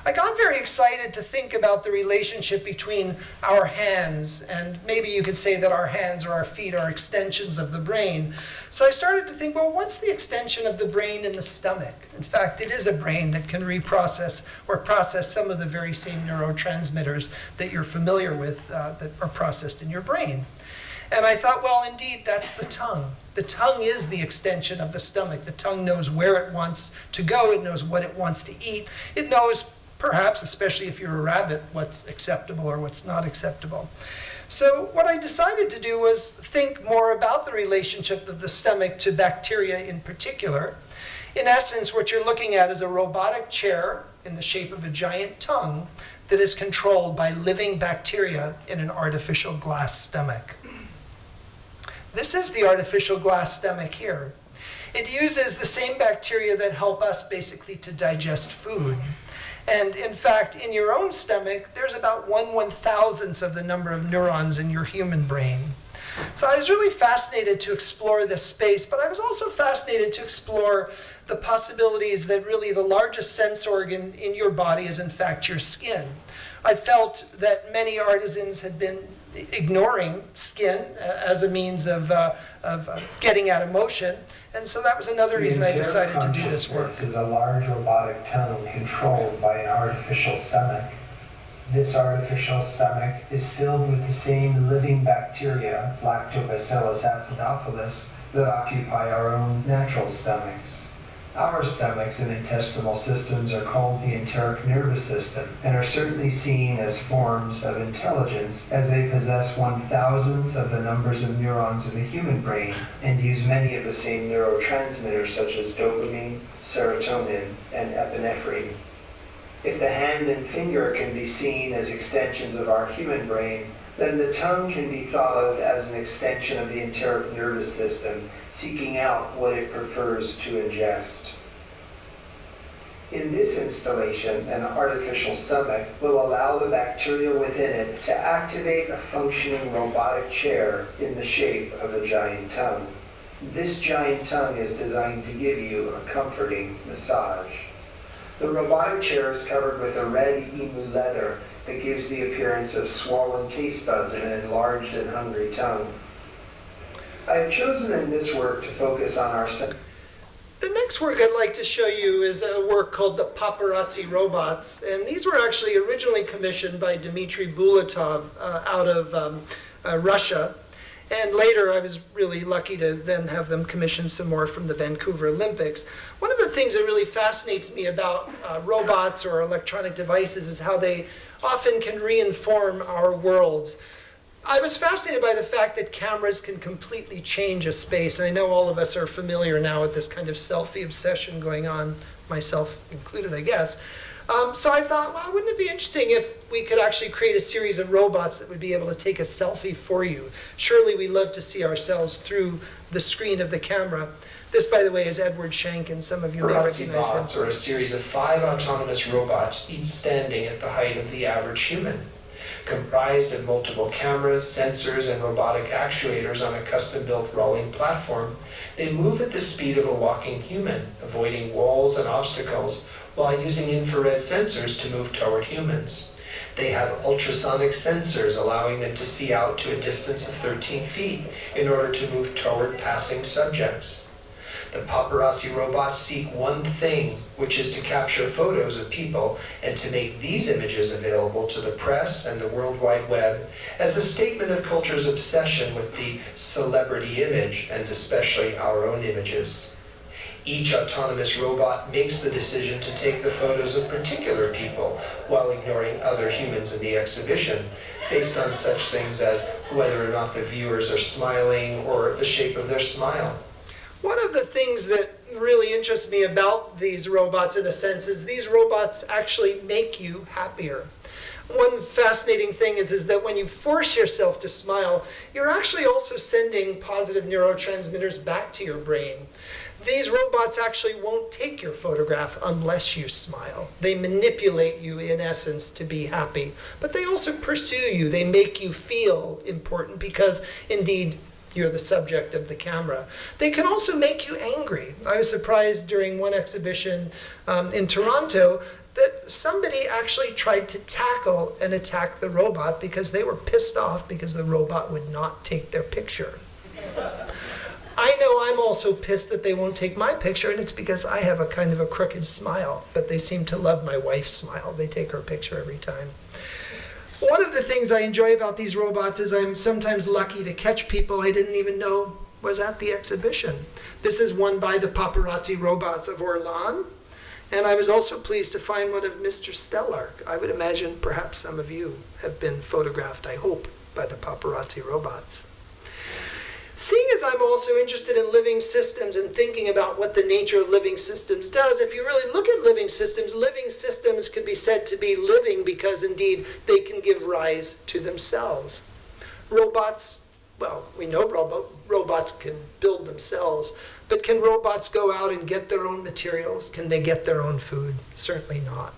I got very excited to think about the relationship between our hands, and maybe you could say that our hands or our feet are extensions of the brain. So I started to think, well, what's the extension of the brain in the stomach? In fact, it is a brain that can reprocess or process some of the very same neurotransmitters that you're familiar with that are processed in your brain. And I thought, well, indeed, that's the tongue. The tongue is the extension of the stomach. The tongue knows where it wants to go. It knows what it wants to eat. It knows, perhaps, especially if you're a rabbit, what's acceptable or what's not acceptable. So what I decided to do was think more about the relationship of the stomach to bacteria in particular. In essence, what you're looking at is a robotic chair in the shape of a giant tongue that is controlled by living bacteria in an artificial glass stomach. This is the artificial glass stomach here. It uses the same bacteria that help us basically to digest food. And in fact, in your own stomach, there's about 1/1000th of the number of neurons in your human brain. So I was really fascinated to explore this space, but I was also fascinated to explore the possibilities that really the largest sense organ in your body is in fact your skin. I felt that many artisans had been ignoring skin as a means of getting at emotion. And so that was another reason I decided to do this work. This is a large robotic tongue controlled by an artificial stomach. This artificial stomach is filled with the same living bacteria, Lactobacillus acidophilus, that occupy our own natural stomachs. Our stomachs and intestinal systems are called the enteric nervous system and are certainly seen as forms of intelligence as they possess 1/1000th of the numbers of neurons in the human brain and use many of the same neurotransmitters such as dopamine, serotonin, and epinephrine. If the hand and finger can be seen as extensions of our human brain, then the tongue can be thought of as an extension of the enteric nervous system, seeking out what it prefers to ingest. In this installation, an artificial stomach will allow the bacteria within it to activate a functioning robotic chair in the shape of a giant tongue. This giant tongue is designed to give you a comforting massage. The robotic chair is covered with a red emu leather that gives the appearance of swollen taste buds and an enlarged and hungry tongue. I have chosen in this work to focus on our... The next work I'd like to show you is a work called the Paparazzi Robots. And these were actually originally commissioned by Dmitry Bulatov out of Russia. And later I was really lucky to then have them commission some more from the Vancouver Olympics. One of the things that really fascinates me about robots or electronic devices is how they often can reinform our worlds. I was fascinated by the fact that cameras can completely change a space. And I know all of us are familiar now with this kind of selfie obsession going on, myself included, I guess. So I thought, well, wouldn't it be interesting if we could actually create a series of robots that would be able to take a selfie for you? Surely we love to see ourselves through the screen of the camera. This, by the way, is Edward Schenk, and some of you may recognize him. Robots are a series of 5 autonomous robots, each standing at the height of the average human. Comprised of multiple cameras, sensors, and robotic actuators on a custom-built rolling platform, they move at the speed of a walking human, avoiding walls and obstacles while using infrared sensors to move toward humans. They have ultrasonic sensors allowing them to see out to a distance of 13 feet in order to move toward passing subjects. The paparazzi robots seek one thing, which is to capture photos of people and to make these images available to the press and the World Wide Web as a statement of culture's obsession with the celebrity image, and especially our own images. Each autonomous robot makes the decision to take the photos of particular people while ignoring other humans in the exhibition, based on such things as whether or not the viewers are smiling or the shape of their smile. One of the things that really interests me about these robots, in a sense, is these robots actually make you happier. One fascinating thing is that when you force yourself to smile, you're actually also sending positive neurotransmitters back to your brain. These robots actually won't take your photograph unless you smile. They manipulate you, in essence, to be happy. But they also pursue you. They make you feel important because, indeed, you're the subject of the camera. They can also make you angry. I was surprised during one exhibition in Toronto that somebody actually tried to tackle and attack the robot because they were pissed off because the robot would not take their picture. I know I'm also pissed that they won't take my picture, and it's because I have a kind of a crooked smile, but they seem to love my wife's smile. They take her picture every time. One of the things I enjoy about these robots is I'm sometimes lucky to catch people I didn't even know was at the exhibition. This is one by the paparazzi robots of Orlan, and I was also pleased to find one of Mr. Stellark. I would imagine perhaps some of you have been photographed, I hope, by the paparazzi robots. Seeing as I'm also interested in living systems and thinking about what the nature of living systems does, if you really look at living systems could be said to be living because indeed they can give rise to themselves. Robots, well, we know robots can build themselves, but can robots go out and get their own materials? Can they get their own food? Certainly not.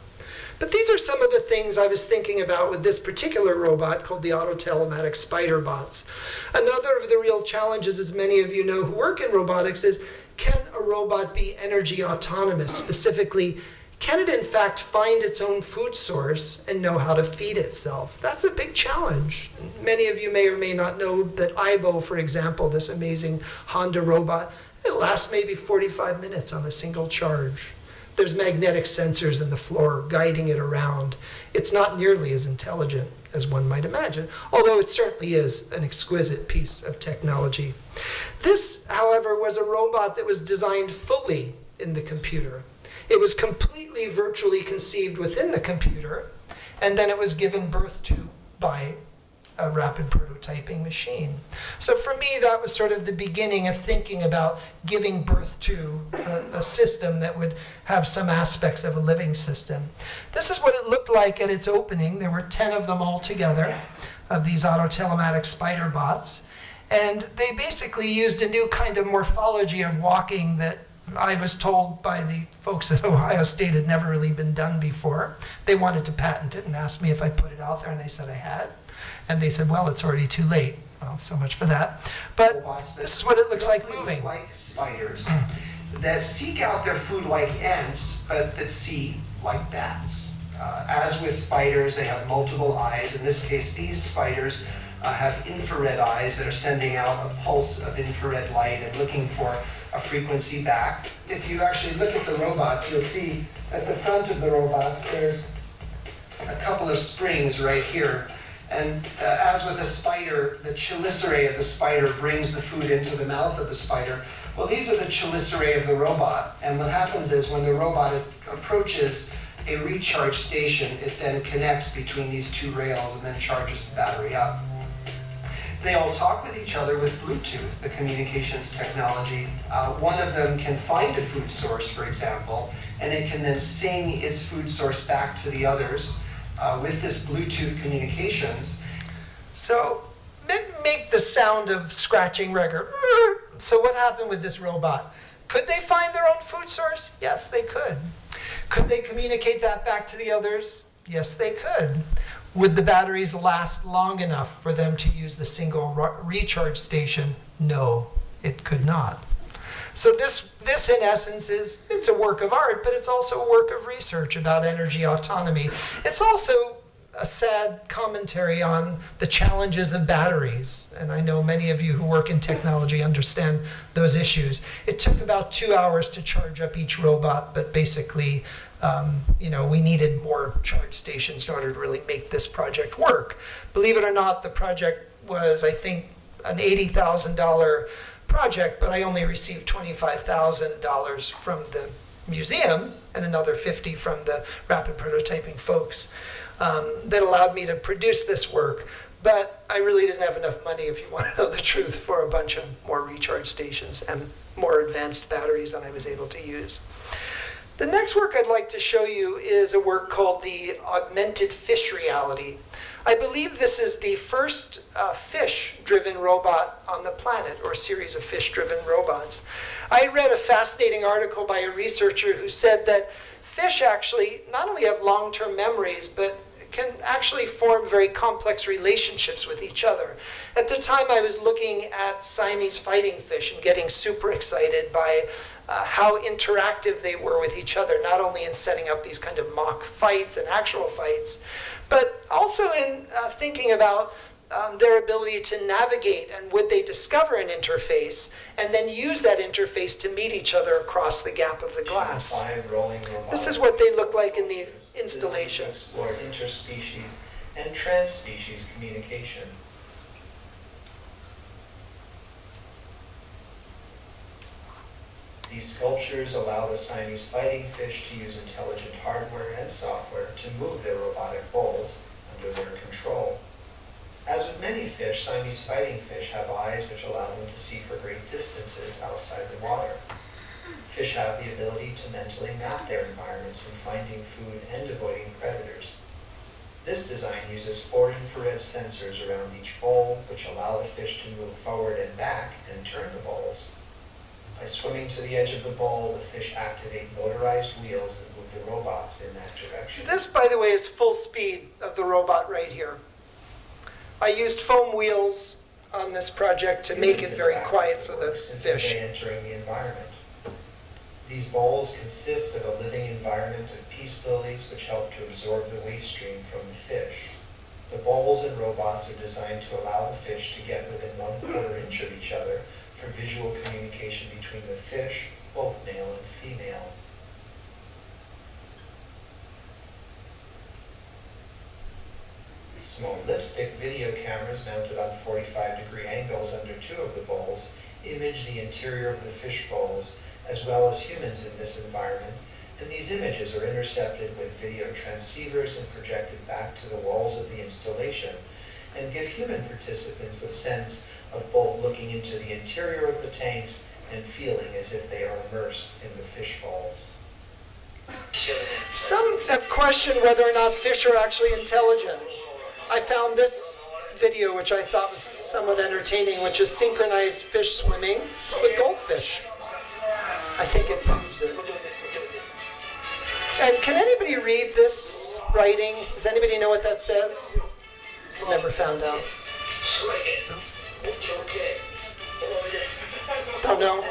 But these are some of the things I was thinking about with this particular robot called the autotelematic spider bots. Another of the real challenges, as many of you know who work in robotics, is can a robot be energy autonomous? Specifically, can it in fact find its own food source and know how to feed itself? That's a big challenge. Many of you may or may not know that Aibo, for example, this amazing Honda robot, it lasts maybe 45 minutes on a single charge. There's magnetic sensors in the floor guiding it around. It's not nearly as intelligent as one might imagine, although it certainly is an exquisite piece of technology. This, however, was a robot that was designed fully in the computer. It was completely virtually conceived within the computer, and then it was given birth to by a rapid prototyping machine. So for me, that was sort of the beginning of thinking about giving birth to a system that would have some aspects of a living system. This is what it looked like at its opening. There were 10 of them all together, of these autotelematic spider bots. And they basically used a new kind of morphology of walking that I was told by the folks at Ohio State had never really been done before. They wanted to patent it and asked me if I put it out there, and they said I had. And they said, well, it's already too late. Well, so much for that. But this is what it looks like moving. Like spiders that seek out their food like ants, but that see like bats. As with spiders, they have multiple eyes. In this case, these spiders have infrared eyes that are sending out a pulse of infrared light and looking for a frequency back. If you actually look at the robots, you'll see at the front of the robots, there's a couple of springs right here. And as with a spider, the chelicerae of the spider brings the food into the mouth of the spider. Well, these are the chelicerae of the robot. And what happens is when the robot approaches a recharge station, it then connects between these two rails and then charges the battery up. They all talk with each other with Bluetooth, the communications technology. One of them can find a food source, for example, and it can then sing its food source back to the others. With this Bluetooth communications. So make the sound of scratching record. So what happened with this robot? Could they find their own food source? Yes, they could. Could they communicate that back to the others? Yes, they could. Would the batteries last long enough for them to use the single recharge station? No, it could not. So this in essence it's a work of art, but it's also a work of research about energy autonomy. It's also a sad commentary on the challenges of batteries. And I know many of you who work in technology understand those issues. It took about 2 hours to charge up each robot, but basically, we needed more charge stations in order to really make this project work. Believe it or not, the project was, I think, an $80,000 project, but I only received $25,000 from the museum and another $50,000 from the rapid prototyping folks that allowed me to produce this work. But I really didn't have enough money, if you want to know the truth, for a bunch of more recharge stations and more advanced batteries than I was able to use. The next work I'd like to show you is a work called the Augmented Fish Reality. I believe this is the first fish-driven robot on the planet, or a series of fish-driven robots. I read a fascinating article by a researcher who said that fish actually not only have long-term memories, but can actually form very complex relationships with each other. At the time, I was looking at Siamese fighting fish and getting super excited by how interactive they were with each other, not only in setting up these kind of mock fights and actual fights, but also in thinking about their ability to navigate, and would they discover an interface and then use that interface to meet each other across the gap of the glass. This is what they look like in the installation. To explore interspecies and transspecies communication. These sculptures allow the Siamese fighting fish to use intelligent hardware and software to move their robotic bowls under their control. As with many fish, Siamese fighting fish have eyes which allow them to see for great distances outside the water. Fish have the ability to mentally map their environments in finding food and avoiding predators. This design uses 4 infrared sensors around each bowl, which allow the fish to move forward and back and turn the bowls. By swimming to the edge of the bowl, the fish activate motorized wheels that move the robots in that direction. This, by the way, is full speed of the robot right here. I used foam wheels on this project to make it very quiet for the fish. Entering the environment. These bowls consist of a living environment of peace lilies which help to absorb the waste stream from the fish. The bowls and robots are designed to allow the fish to get within 1/4 inch of each other for visual communication between the fish, both male and female. Small lipstick video cameras mounted on 45-degree angles under 2 of the bowls image the interior of the fish bowls as well as humans in this environment, and these images are intercepted with video transceivers and projected back to the walls of the installation and give human participants a sense of both looking into the interior of the tanks and feeling as if they are immersed in the fish bowls. Some have questioned whether or not fish are actually intelligent. I found this video, which I thought was somewhat entertaining, which is synchronized fish swimming with goldfish. I think it proves it. And can anybody read this writing? Does anybody know what that says? Never found out. Don't know?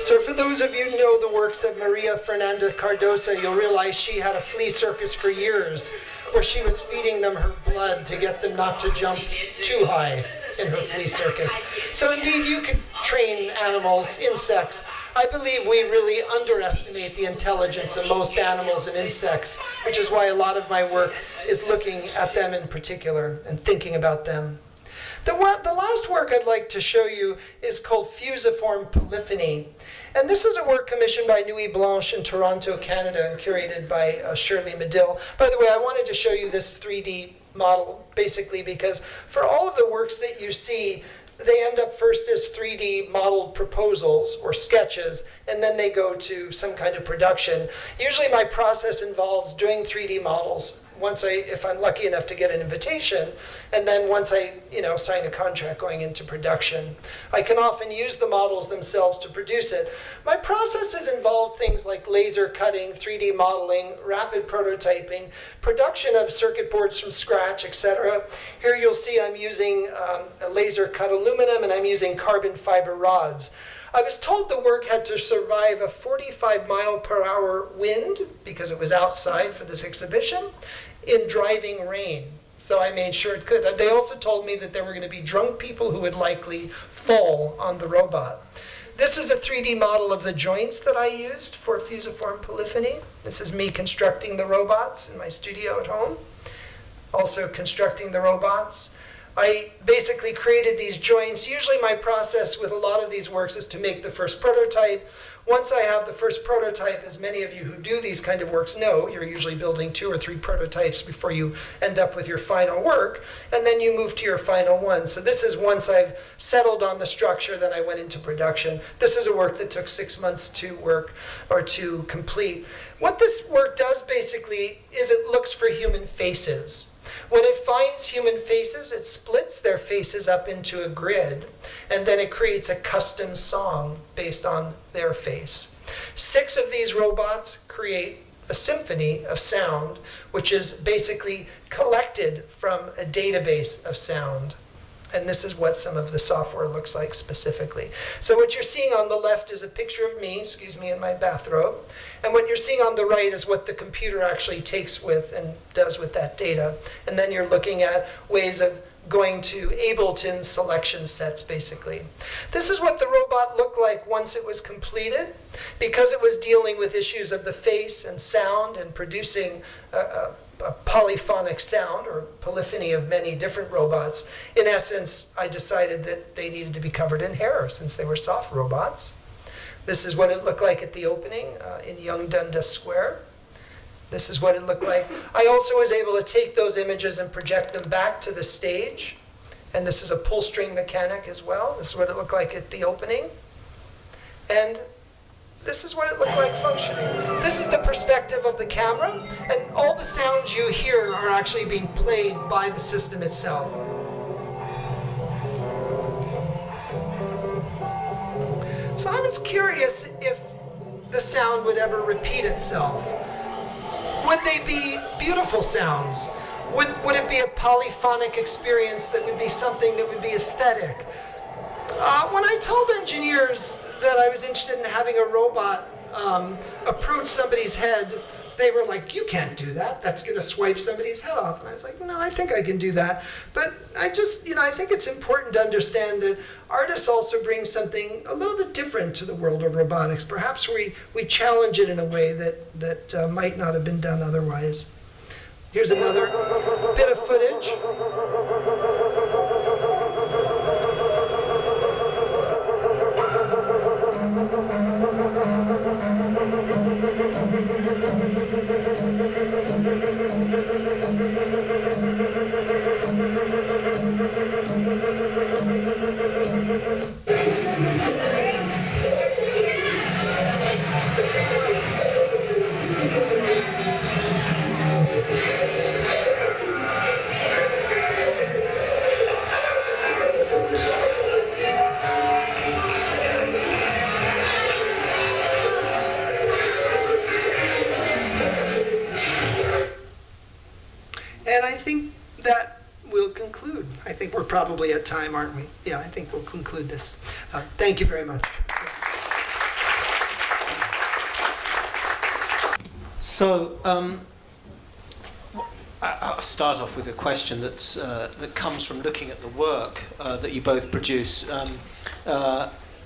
So for those of you who know the works of Maria Fernanda Cardoso, you'll realize she had a flea circus for years where she was feeding them her blood to get them not to jump too high in her flea circus. So indeed, you can train animals, insects. I believe we really underestimate the intelligence of most animals and insects, which is why a lot of my work is looking at them in particular and thinking about them. The last work I'd like to show you is called Fusiform Polyphony. And this is a work commissioned by Nuit Blanche in Toronto, Canada, and curated by Shirley Medill. By the way, I wanted to show you this 3D model, basically, because for all of the works that you see, they end up first as 3D modeled proposals or sketches, and then they go to some kind of production. Usually my process involves doing 3D models if I'm lucky enough to get an invitation, and then once I sign a contract going into production. I can often use the models themselves to produce it. My processes involve things like laser cutting, 3D modeling, rapid prototyping, production of circuit boards from scratch, etc. Here you'll see I'm using a laser cut aluminum, and I'm using carbon fiber rods. I was told the work had to survive a 45-mile-per-hour wind, because it was outside for this exhibition, in driving rain. So I made sure it could. They also told me that there were going to be drunk people who would likely fall on the robot. This is a 3D model of the joints that I used for Fusiform Polyphony. This is me constructing the robots in my studio at home. Also constructing the robots. I basically created these joints. Usually my process with a lot of these works is to make the first prototype. Once I have the first prototype, as many of you who do these kind of works know, you're usually building 2 or 3 prototypes before you end up with your final work, and then you move to your final one. So this is once I've settled on the structure, then I went into production. This is a work that took 6 months to work or to complete. What this work does basically is it looks for human faces. When it finds human faces, it splits their faces up into a grid, and then it creates a custom song based on their face. 6 of these robots create a symphony of sound, which is basically collected from a database of sound. And this is what some of the software looks like specifically. So what you're seeing on the left is a picture of me, in my bathrobe. And what you're seeing on the right is what the computer actually takes with and does with that data. And then you're looking at ways of going to Ableton selection sets, basically. This is what the robot looked like once it was completed. Because it was dealing with issues of the face and sound and producing a polyphonic sound, or polyphony of many different robots. In essence, I decided that they needed to be covered in hair since they were soft robots. This is what it looked like at the opening in Young Dundas Square. This is what it looked like. I also was able to take those images and project them back to the stage. And this is a pull string mechanic as well. This is what it looked like at the opening. And this is what it looked like functioning. This is the perspective of the camera, and all the sounds you hear are actually being played by the system itself. So I was curious if the sound would ever repeat itself. Would they be beautiful sounds? Would it be a polyphonic experience that would be something that would be aesthetic? When I told engineers that I was interested in having a robot approach somebody's head, they were like, "You can't do that. That's going to swipe somebody's head off." And I was like, "No, I think I can do that." But I think it's important to understand that artists also bring something a little bit different to the world of robotics. Perhaps we challenge it in a way that might not have been done otherwise. Here's another bit of footage. Probably at time, aren't we? Yeah, I think we'll conclude this. Thank you very much. So I'll start off with a question that comes from looking at the work that you both produce.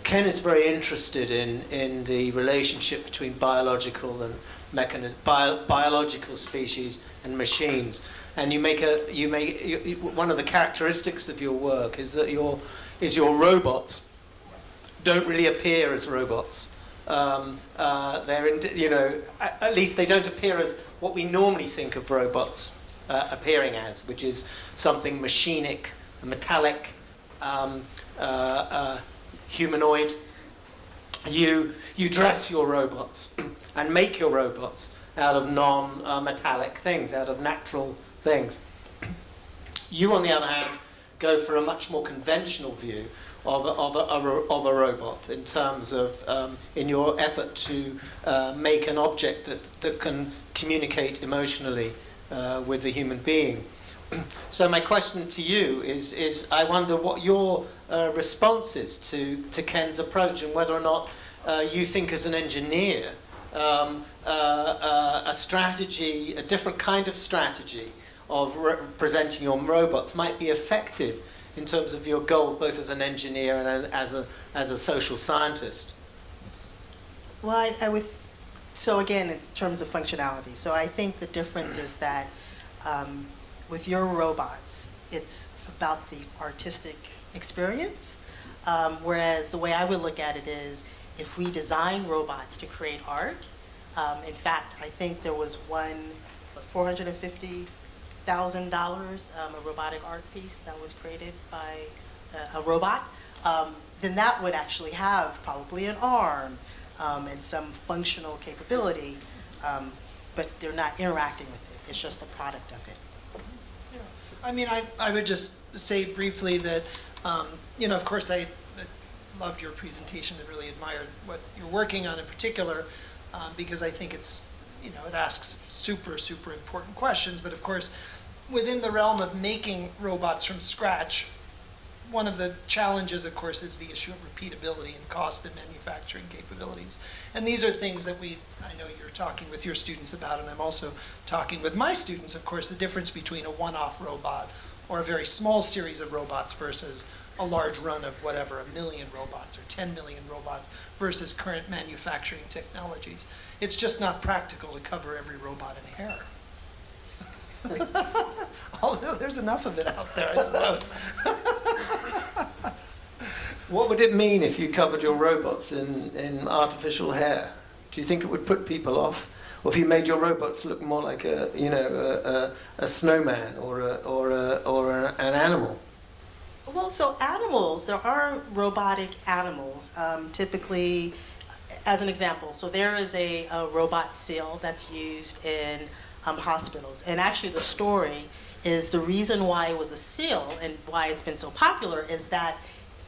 Ken is very interested in the relationship between biological and biological species and machines. And one of the characteristics of your work is that your robots don't really appear as robots. At least they don't appear as what we normally think of robots appearing as, which is something machinic, metallic, humanoid. You dress your robots and make your robots out of non-metallic things, out of natural things. You, on the other hand, go for a much more conventional view of a robot in terms of in your effort to make an object that can communicate emotionally with the human being. So my question to you is I wonder what your response is to Ken's approach, and whether or not you think as an engineer a strategy, a different kind of strategy of presenting your robots might be effective in terms of your goals, both as an engineer and as a social scientist. Well, so again, in terms of functionality, so I think the difference is that with your robots, it's about the artistic experience, whereas the way I would look at it is, if we design robots to create art, in fact, I think there was one, $450,000, a robotic art piece that was created by a robot, then that would actually have probably an arm and some functional capability, but they're not interacting with it. It's just a product of it. I mean, I would just say briefly that, of course, I loved your presentation and really admired what you're working on in particular, because I think it's, it asks super, super important questions. But of course, within the realm of making robots from scratch, one of the challenges, of course, is the issue of repeatability and cost and manufacturing capabilities. And these are things that I know you're talking with your students about, and I'm also talking with my students, of course, the difference between a one-off robot or a very small series of robots versus a large run of whatever, 1 million robots or 10 million robots versus current manufacturing technologies. It's just not practical to cover every robot in hair. Although there's enough of it out there, I suppose. What would it mean if you covered your robots in artificial hair? Do you think it would put people off? Or if you made your robots look more like a snowman or an animal? Well, so animals, there are robotic animals, typically, as an example. So there is a robot seal that's used in hospitals. And actually the story is the reason why it was a seal and why it's been so popular is that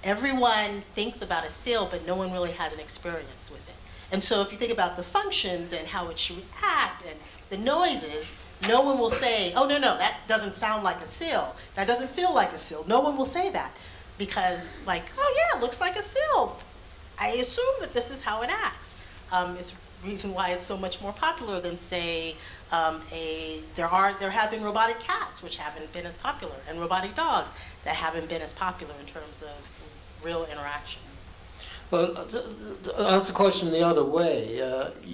everyone thinks about a seal, but no one really has an experience with it. And so if you think about the functions and how it should react and the noises, no one will say, oh, no, that doesn't sound like a seal. That doesn't feel like a seal. No one will say that because, like, oh, yeah, it looks like a seal. I assume that this is how it acts. It's the reason why it's so much more popular than, say, there have been robotic cats, which haven't been as popular, and robotic dogs that haven't been as popular in terms of real interaction. Well, to ask the question the other way,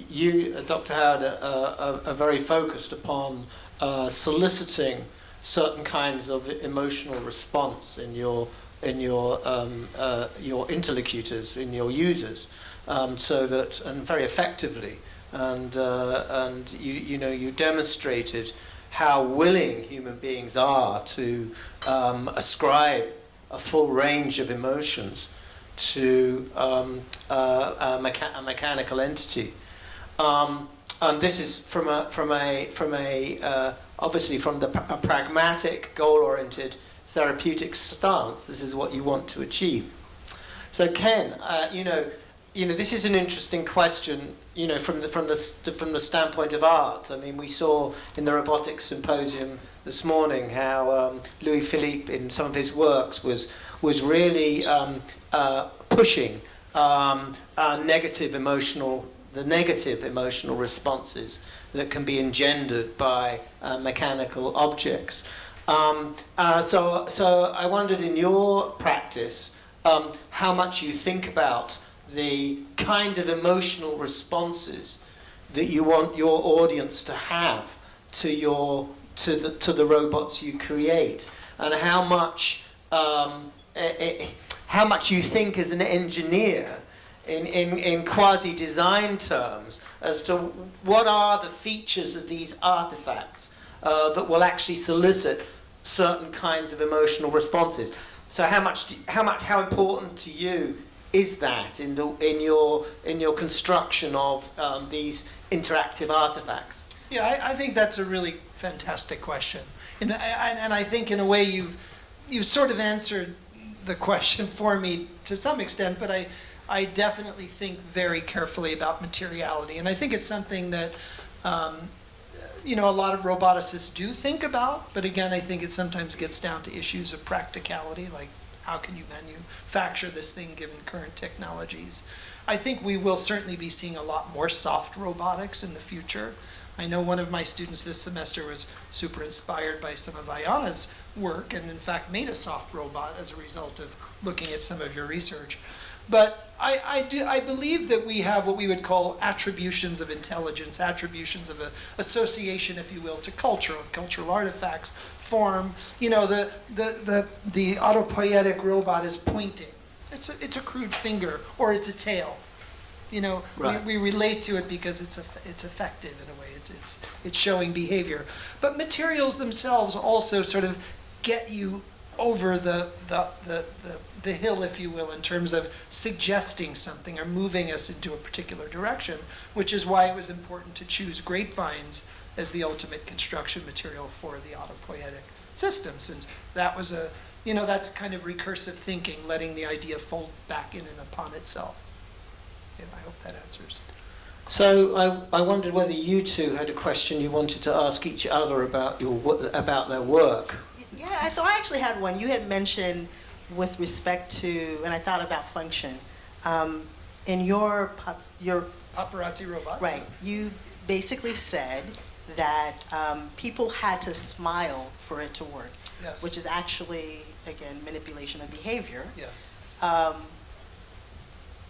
you, Dr. Howard, are very focused upon soliciting certain kinds of emotional response in your interlocutors, in your users, so that, and very effectively, and you demonstrated how willing human beings are to ascribe a full range of emotions to a mechanical entity, and this is from a obviously from a pragmatic, goal-oriented, therapeutic stance. This is what you want to achieve. So, Ken, this is an interesting question. From the standpoint of art. I mean, we saw in the Robotics Symposium this morning how Louis Philippe, in some of his works, was really pushing the negative emotional responses that can be engendered by mechanical objects. So I wondered, in your practice, how much you think about the kind of emotional responses that you want your audience to have to the robots you create, and how much you think as an engineer in quasi-design terms as to what are the features of these artifacts that will actually solicit certain kinds of emotional responses. So how important to you is that in your construction of these interactive artifacts? Yeah, I think that's a really fantastic question, and I think in a way you've sort of answered the question for me to some extent, but I definitely think very carefully about materiality, and I think it's something that you know, a lot of roboticists do think about, but again, I think it sometimes gets down to issues of practicality, like how can you manufacture this thing given current technologies. I think we will certainly be seeing a lot more soft robotics in the future. I know one of my students this semester was super inspired by some of Ayanna's work and in fact made a soft robot as a result of looking at some of your research. But I believe that we have what we would call attributions of intelligence, attributions of association, if you will, to culture, cultural artifacts, form. You know, the autopoietic robot is pointing. It's a crude finger, or it's a tail. You know, Right. we relate to it because it's effective in a way. It's showing behavior. But materials themselves also sort of get you over the hill, if you will, in terms of suggesting something or moving us into a particular direction, which is why it was important to choose grapevines as the ultimate construction material for the autopoietic system, since that was that's kind of recursive thinking, letting the idea fold back in and upon itself. And I hope that answers. So I wondered whether you two had a question you wanted to ask each other about their work. Yeah, so I actually had one. You had mentioned with respect to, and I thought about function. In your Paparazzi robots? right, you basically said that people had to smile for it to work, Yes. which is actually, again, manipulation of behavior. Yes.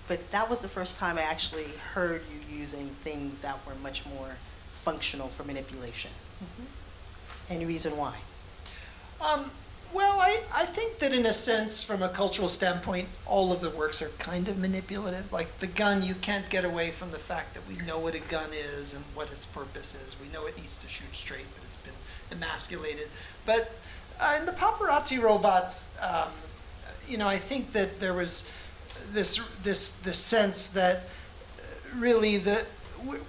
But that was the first time I actually heard you using things that were much more functional for manipulation. Any reason why? Well, I think that in a sense, from a cultural standpoint, all of the works are kind of manipulative. Like the gun, you can't get away from the fact that we know what a gun is and what its purpose is. We know it needs to shoot straight, but it's been emasculated. But in the paparazzi robots, I think that there was this sense that really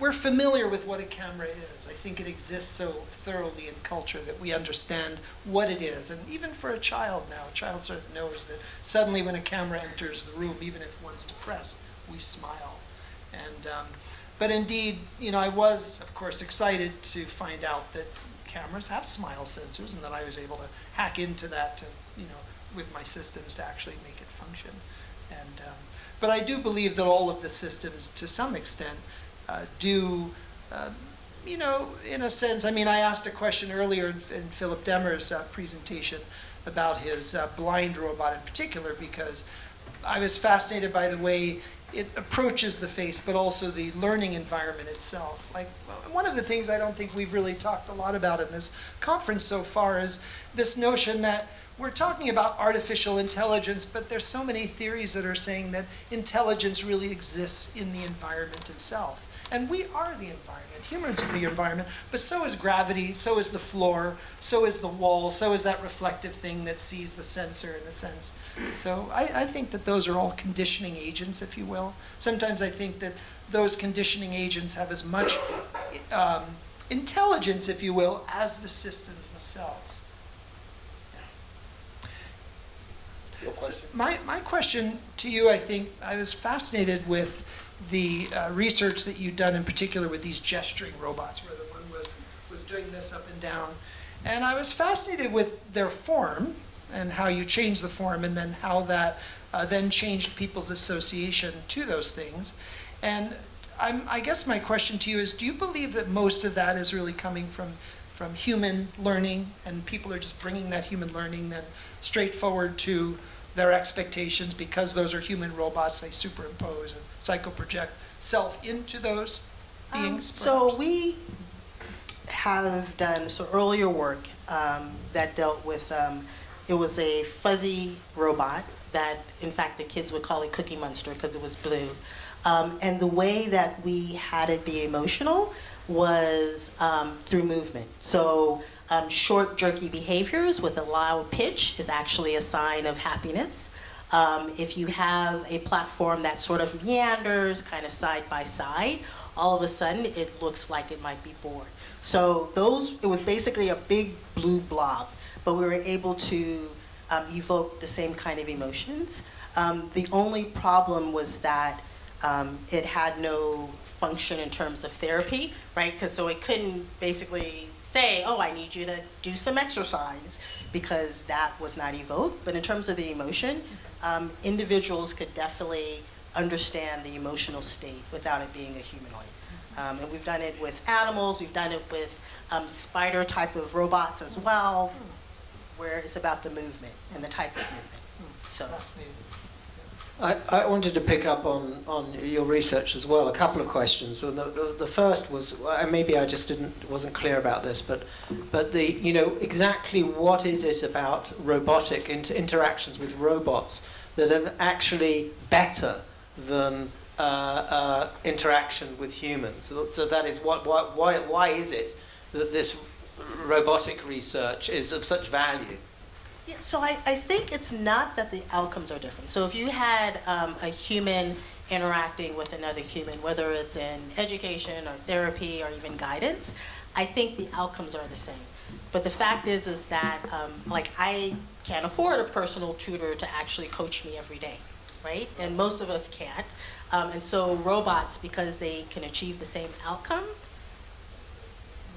we're familiar with what a camera is. I think it exists so thoroughly in culture that we understand what it is. And even for a child now, a child sort of knows that suddenly when a camera enters the room, even if one's depressed, we smile. And but indeed, I was, of course, excited to find out that cameras have smile sensors and that I was able to hack into that to, with my systems to actually make it function. And but I do believe that all of the systems, to some extent, do, in a sense, I asked a question earlier in Philip Demmer's presentation about his blind robot in particular, because I was fascinated by the way it approaches the face, but also the learning environment itself. Like, one of the things I don't think we've really talked a lot about in this conference so far is this notion that we're talking about artificial intelligence, but there's so many theories that are saying that intelligence really exists in the environment itself. And we are the environment, humans are the environment, but so is gravity, so is the floor, so is the wall, so is that reflective thing that sees the sensor in a sense. So I think that those are all conditioning agents, if you will. Sometimes I think that those conditioning agents have as much intelligence, if you will, as the systems themselves. So my question to you, I think, I was fascinated with the research that you've done in particular with these gesturing robots, where the one was doing this up and down. And I was fascinated with their form and how you changed the form and then how that then changed people's association to those things. And I guess my question to you is, do you believe that most of that is really coming from human learning, and people are just bringing that human learning then straight forward to their expectations, because those are human robots, they superimpose and psychoproject self into those beings? So we have done earlier work that dealt with, it was a fuzzy robot that, in fact, the kids would call it Cookie Monster because it was blue. And the way that we had it be emotional was through movement. So short, jerky behaviors with a loud pitch is actually a sign of happiness. If you have a platform that sort of meanders kind of side by side, all of a sudden it looks like it might be bored. So it was basically a big blue blob, but we were able to evoke the same kind of emotions. The only problem was that it had no function in terms of therapy, right? Because so it couldn't basically say, oh, I need you to do some exercise, because that was not evoked. But in terms of the emotion, individuals could definitely understand the emotional state without it being a humanoid. And we've done it with animals, we've done it with spider type of robots as well, where it's about the movement and the type of movement. So Fascinating. I wanted to pick up on your research as well. A couple of questions. So the first was, maybe I just wasn't clear about this, but exactly what is it about robotic interactions with robots that is actually better than interaction with humans? So that is why is it that this robotic research is of such value? yeah, so I think it's not that the outcomes are different. So if you had a human interacting with another human, whether it's in education or therapy or even guidance, I think the outcomes are the same. But the fact is that like I can't afford a personal tutor to actually coach me every day, right? And most of us can't. And so robots, because they can achieve the same outcome,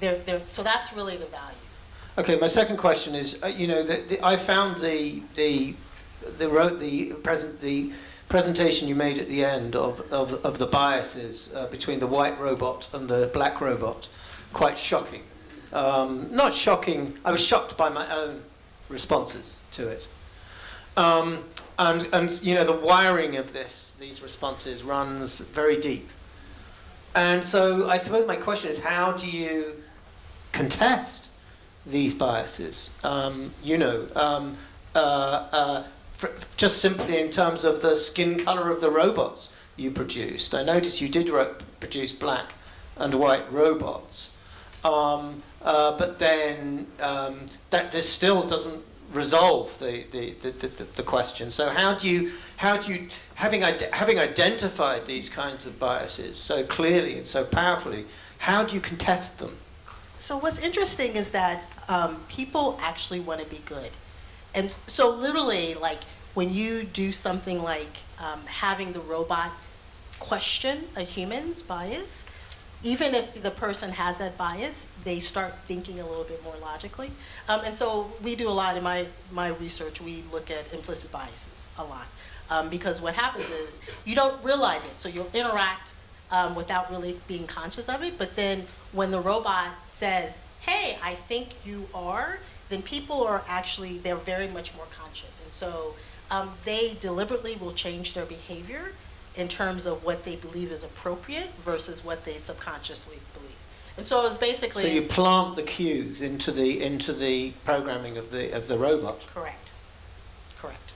so that's really the value. Okay, my second question is, I found the presentation you made at the end of the biases between the white robot and the black robot quite shocking. Not shocking. I was shocked by my own responses to it, and the wiring of these responses runs very deep. And so I suppose my question is, how do you contest these biases? Just simply in terms of the skin color of the robots you produced. I noticed you did produce black and white robots, but then this still doesn't resolve the question. So how do you having identified these kinds of biases so clearly and so powerfully, how do you contest them? So what's interesting is that people actually want to be good. And so literally, like, when you do something like having the robot question a human's bias, even if the person has that bias, they start thinking a little bit more logically. And so we do a lot in my research, we look at implicit biases a lot. Because what happens is you don't realize it, so you'll interact without really being conscious of it. But then when the robot says, hey, I think you are, then people are actually, they're very much more conscious. And so they deliberately will change their behavior in terms of what they believe is appropriate versus what they subconsciously believe. And so it's basically... So you plant the cues into the programming of the robot. Correct. Correct.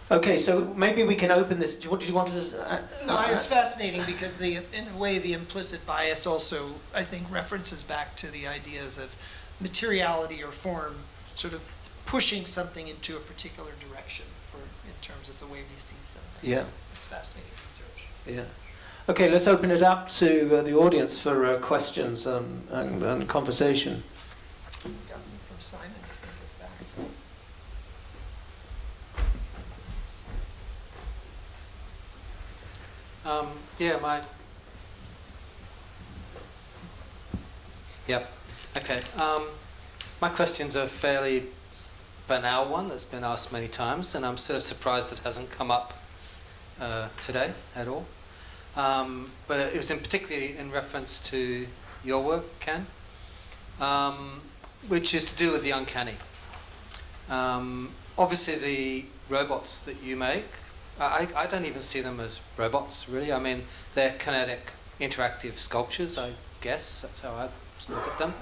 Okay, so maybe we can open this. What did you want to? No, it's fascinating because in a way, the implicit bias also, I think, references back to the ideas of materiality or form, sort of pushing something into a particular direction in terms of the way we see something. Yeah. It's fascinating research. Yeah. Okay, let's open it up to the audience for questions and conversation. We got one from Simon, I think, at the back. Okay. My question's a fairly banal one that's been asked many times, and I'm sort of surprised it hasn't come up today at all. But it was particularly in reference to your work, Ken, which is to do with the uncanny. Obviously, the robots that you make, I don't even see them as robots, really. I mean, they're kinetic, interactive sculptures, I guess. That's how I look at them.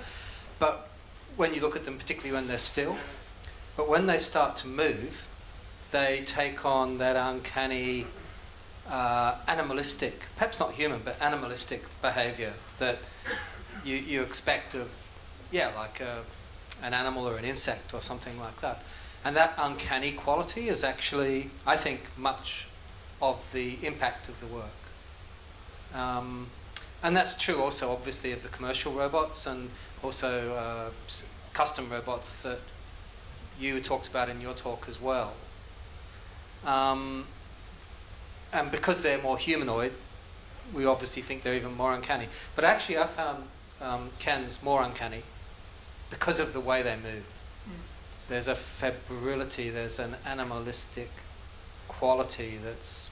But when you look at them, particularly when they're still, but when they start to move, they take on that uncanny, animalistic, perhaps not human, but animalistic behavior that you expect of, like an animal or an insect or something like that. And that uncanny quality is actually, I think, much of the impact of the work. And that's true also, obviously, of the commercial robots and also custom robots that you talked about in your talk as well. And because they're more humanoid, we obviously think they're even more uncanny. But actually, I found Ken's more uncanny because of the way they move. There's a febrility, there's an animalistic quality that's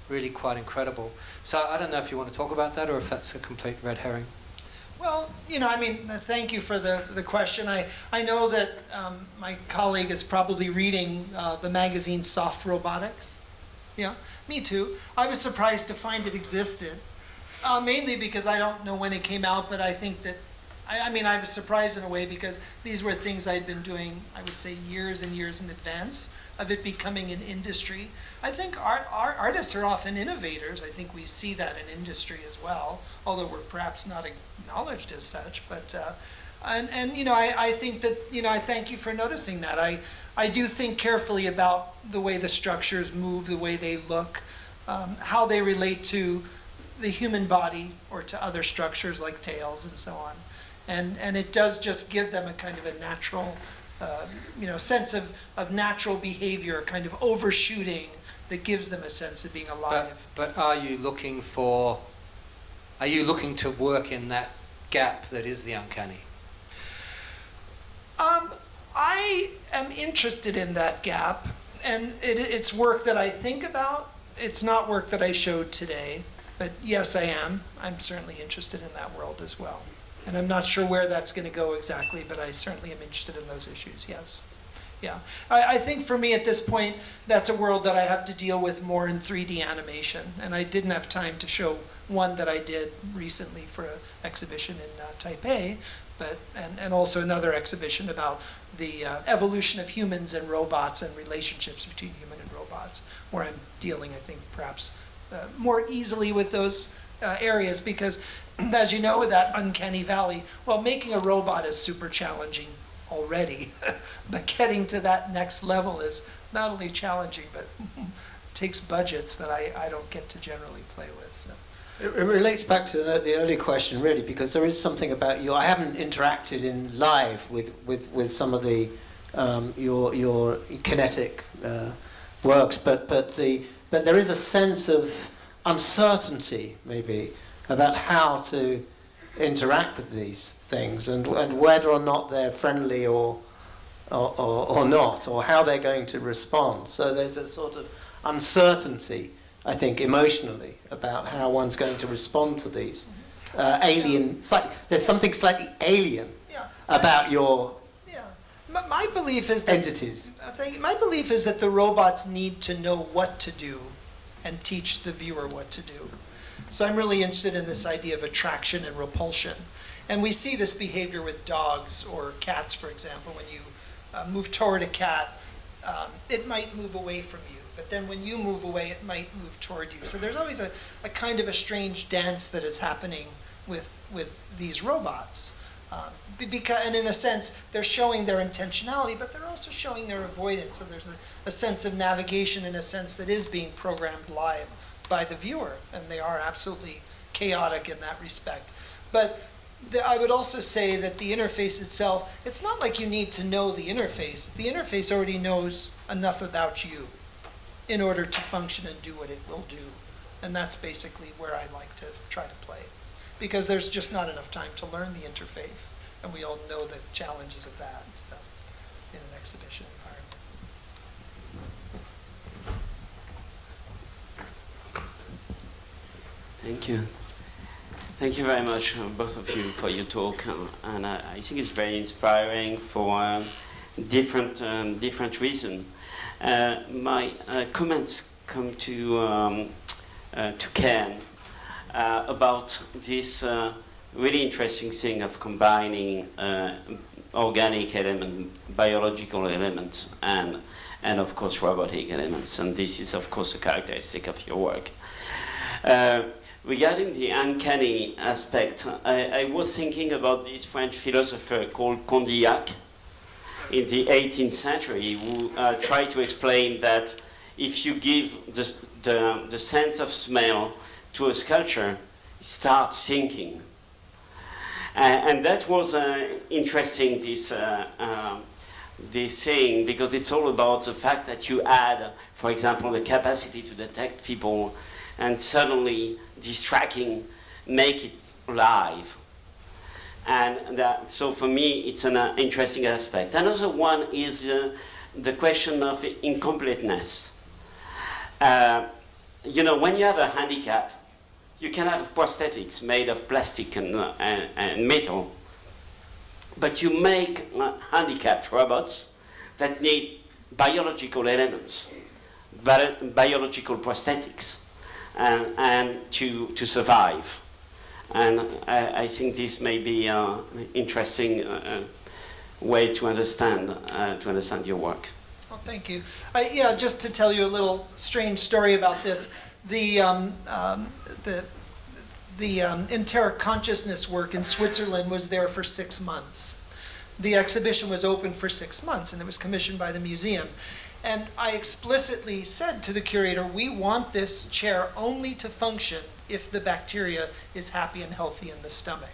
really quite incredible. So I don't know if you want to talk about that or if that's a complete red herring. Well, thank you for the question. I know that my colleague is probably reading the magazine Soft Robotics. Yeah, me too. I was surprised to find it existed, mainly because I don't know when it came out, but I think that, I was surprised in a way because these were things I'd been doing, I would say, years and years in advance of it becoming an industry. I think artists are often innovators. I think we see that in industry as well, although we're perhaps not acknowledged as such. But I think that, I thank you for noticing that. I do think carefully about the way the structures move, the way they look, how they relate to the human body or to other structures like tails and so on. And it does just give them a kind of a natural, sense of natural behavior, kind of overshooting that gives them a sense of being alive. But are you looking to work in that gap that is the uncanny? I am interested in that gap, and it's work that I think about. It's not work that I showed today, but yes, I am. I'm certainly interested in that world as well. And I'm not sure where that's going to go exactly, but I certainly am interested in those issues, yes. Yeah. I think for me at this point, that's a world that I have to deal with more in 3D animation. And I didn't have time to show one that I did recently for an exhibition in Taipei, and also another exhibition about the evolution of humans and robots and relationships between human and robots, where I'm dealing, I think, perhaps more easily with those areas because, as you know, with that uncanny valley, well, making a robot is super challenging already, but getting to that next level is not only challenging, but takes budgets that I don't get to generally play with. So. It relates back to the earlier question, really, because there is something about you. I haven't interacted in live with some of the your kinetic works, but there is a sense of uncertainty, maybe, about how to interact with these things and whether or not they're friendly or not, or how they're going to respond. So there's a sort of uncertainty, I think, emotionally, about how one's going to respond to these alien. There's something slightly alien about your my belief is that entities. My belief is that the robots need to know what to do and teach the viewer what to do. So I'm really interested in this idea of attraction and repulsion. And we see this behavior with dogs or cats, for example. When you move toward a cat, it might move away from you. But then when you move away, it might move toward you. So there's always a kind of a strange dance that is happening with these robots. And in a sense, they're showing their intentionality, but they're also showing their avoidance. So there's a sense of navigation in a sense that is being programmed live by the viewer. And they are absolutely chaotic in that respect. But I would also say that the interface itself, it's not like you need to know the interface. The interface already knows enough about you in order to function and do what it will do. And that's basically where I like to try to play. Because there's just not enough time to learn the interface. And we all know the challenges of that, so, in an exhibition environment. Thank you. Thank you very much, both of you, for your talk. And I think it's very inspiring for different reasons. My comments come to Ken about this really interesting thing of combining organic elements, biological elements, and of course robotic elements. And this is of course a characteristic of your work. Regarding the uncanny aspect, I was thinking about this French philosopher called Condillac in the 18th century, who tried to explain that if you give the sense of smell to a sculpture, it starts thinking. And that was interesting, this this saying, because it's all about the fact that you add, for example, the capacity to detect people, and suddenly this tracking make it live. And so for me, it's an interesting aspect. Another one is the question of incompleteness. You know, when you have a handicap, you can have prosthetics made of plastic and metal, but you make handicapped robots that need biological elements, biological prosthetics, and to survive. And I think this may be an interesting way to understand your work. Well, thank you. Yeah, just to tell you a little strange story about this, the enteric consciousness work in Switzerland was there for 6 months. The exhibition was open for 6 months, and it was commissioned by the museum. And I explicitly said to the curator, we want this chair only to function if the bacteria is happy and healthy in the stomach.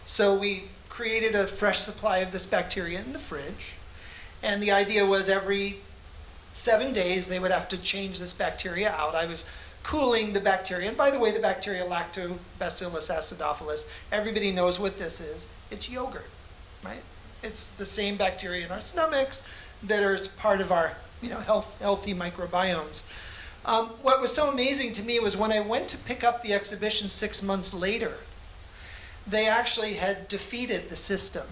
So we created a fresh supply of this bacteria in the fridge. And the idea was every 7 days they would have to change this bacteria out. I was cooling the bacteria. And by the way, the bacteria Lactobacillus acidophilus, everybody knows what this is. It's yogurt, right? It's the same bacteria in our stomachs that are part of our healthy microbiomes. What was so amazing to me was when I went to pick up the exhibition 6 months later, they actually had defeated the system.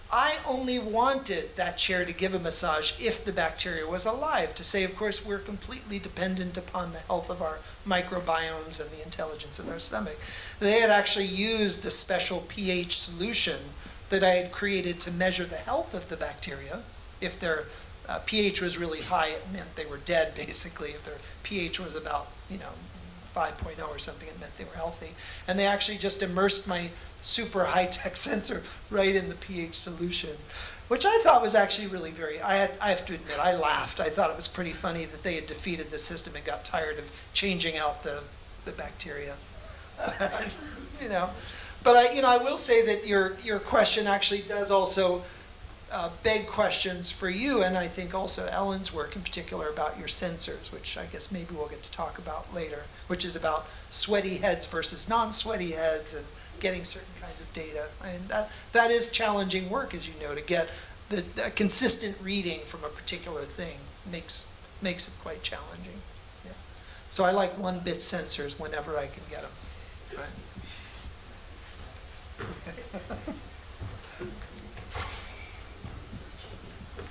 I only wanted that chair to give a massage if the bacteria was alive, to say, of course, we're completely dependent upon the health of our microbiomes and the intelligence of our stomach. They had actually used a special pH solution that I had created to measure the health of the bacteria. If their pH was really high, it meant they were dead, basically. If their pH was about 5.0 or something, it meant they were healthy. And they actually just immersed my super high-tech sensor right in the pH solution, which I thought was actually really I have to admit, I laughed. I thought it was pretty funny that they had defeated the system and got tired of changing out the bacteria. But I will say that your question actually does also beg questions for you, and I think also Ellen's work in particular about your sensors, which I guess maybe we'll get to talk about later, which is about sweaty heads versus non-sweaty heads and getting certain kinds of data. I mean, that is challenging work, as you know, to get the consistent reading from a particular thing makes it quite challenging. Yeah. So I like 1-bit sensors whenever I can get them. Right?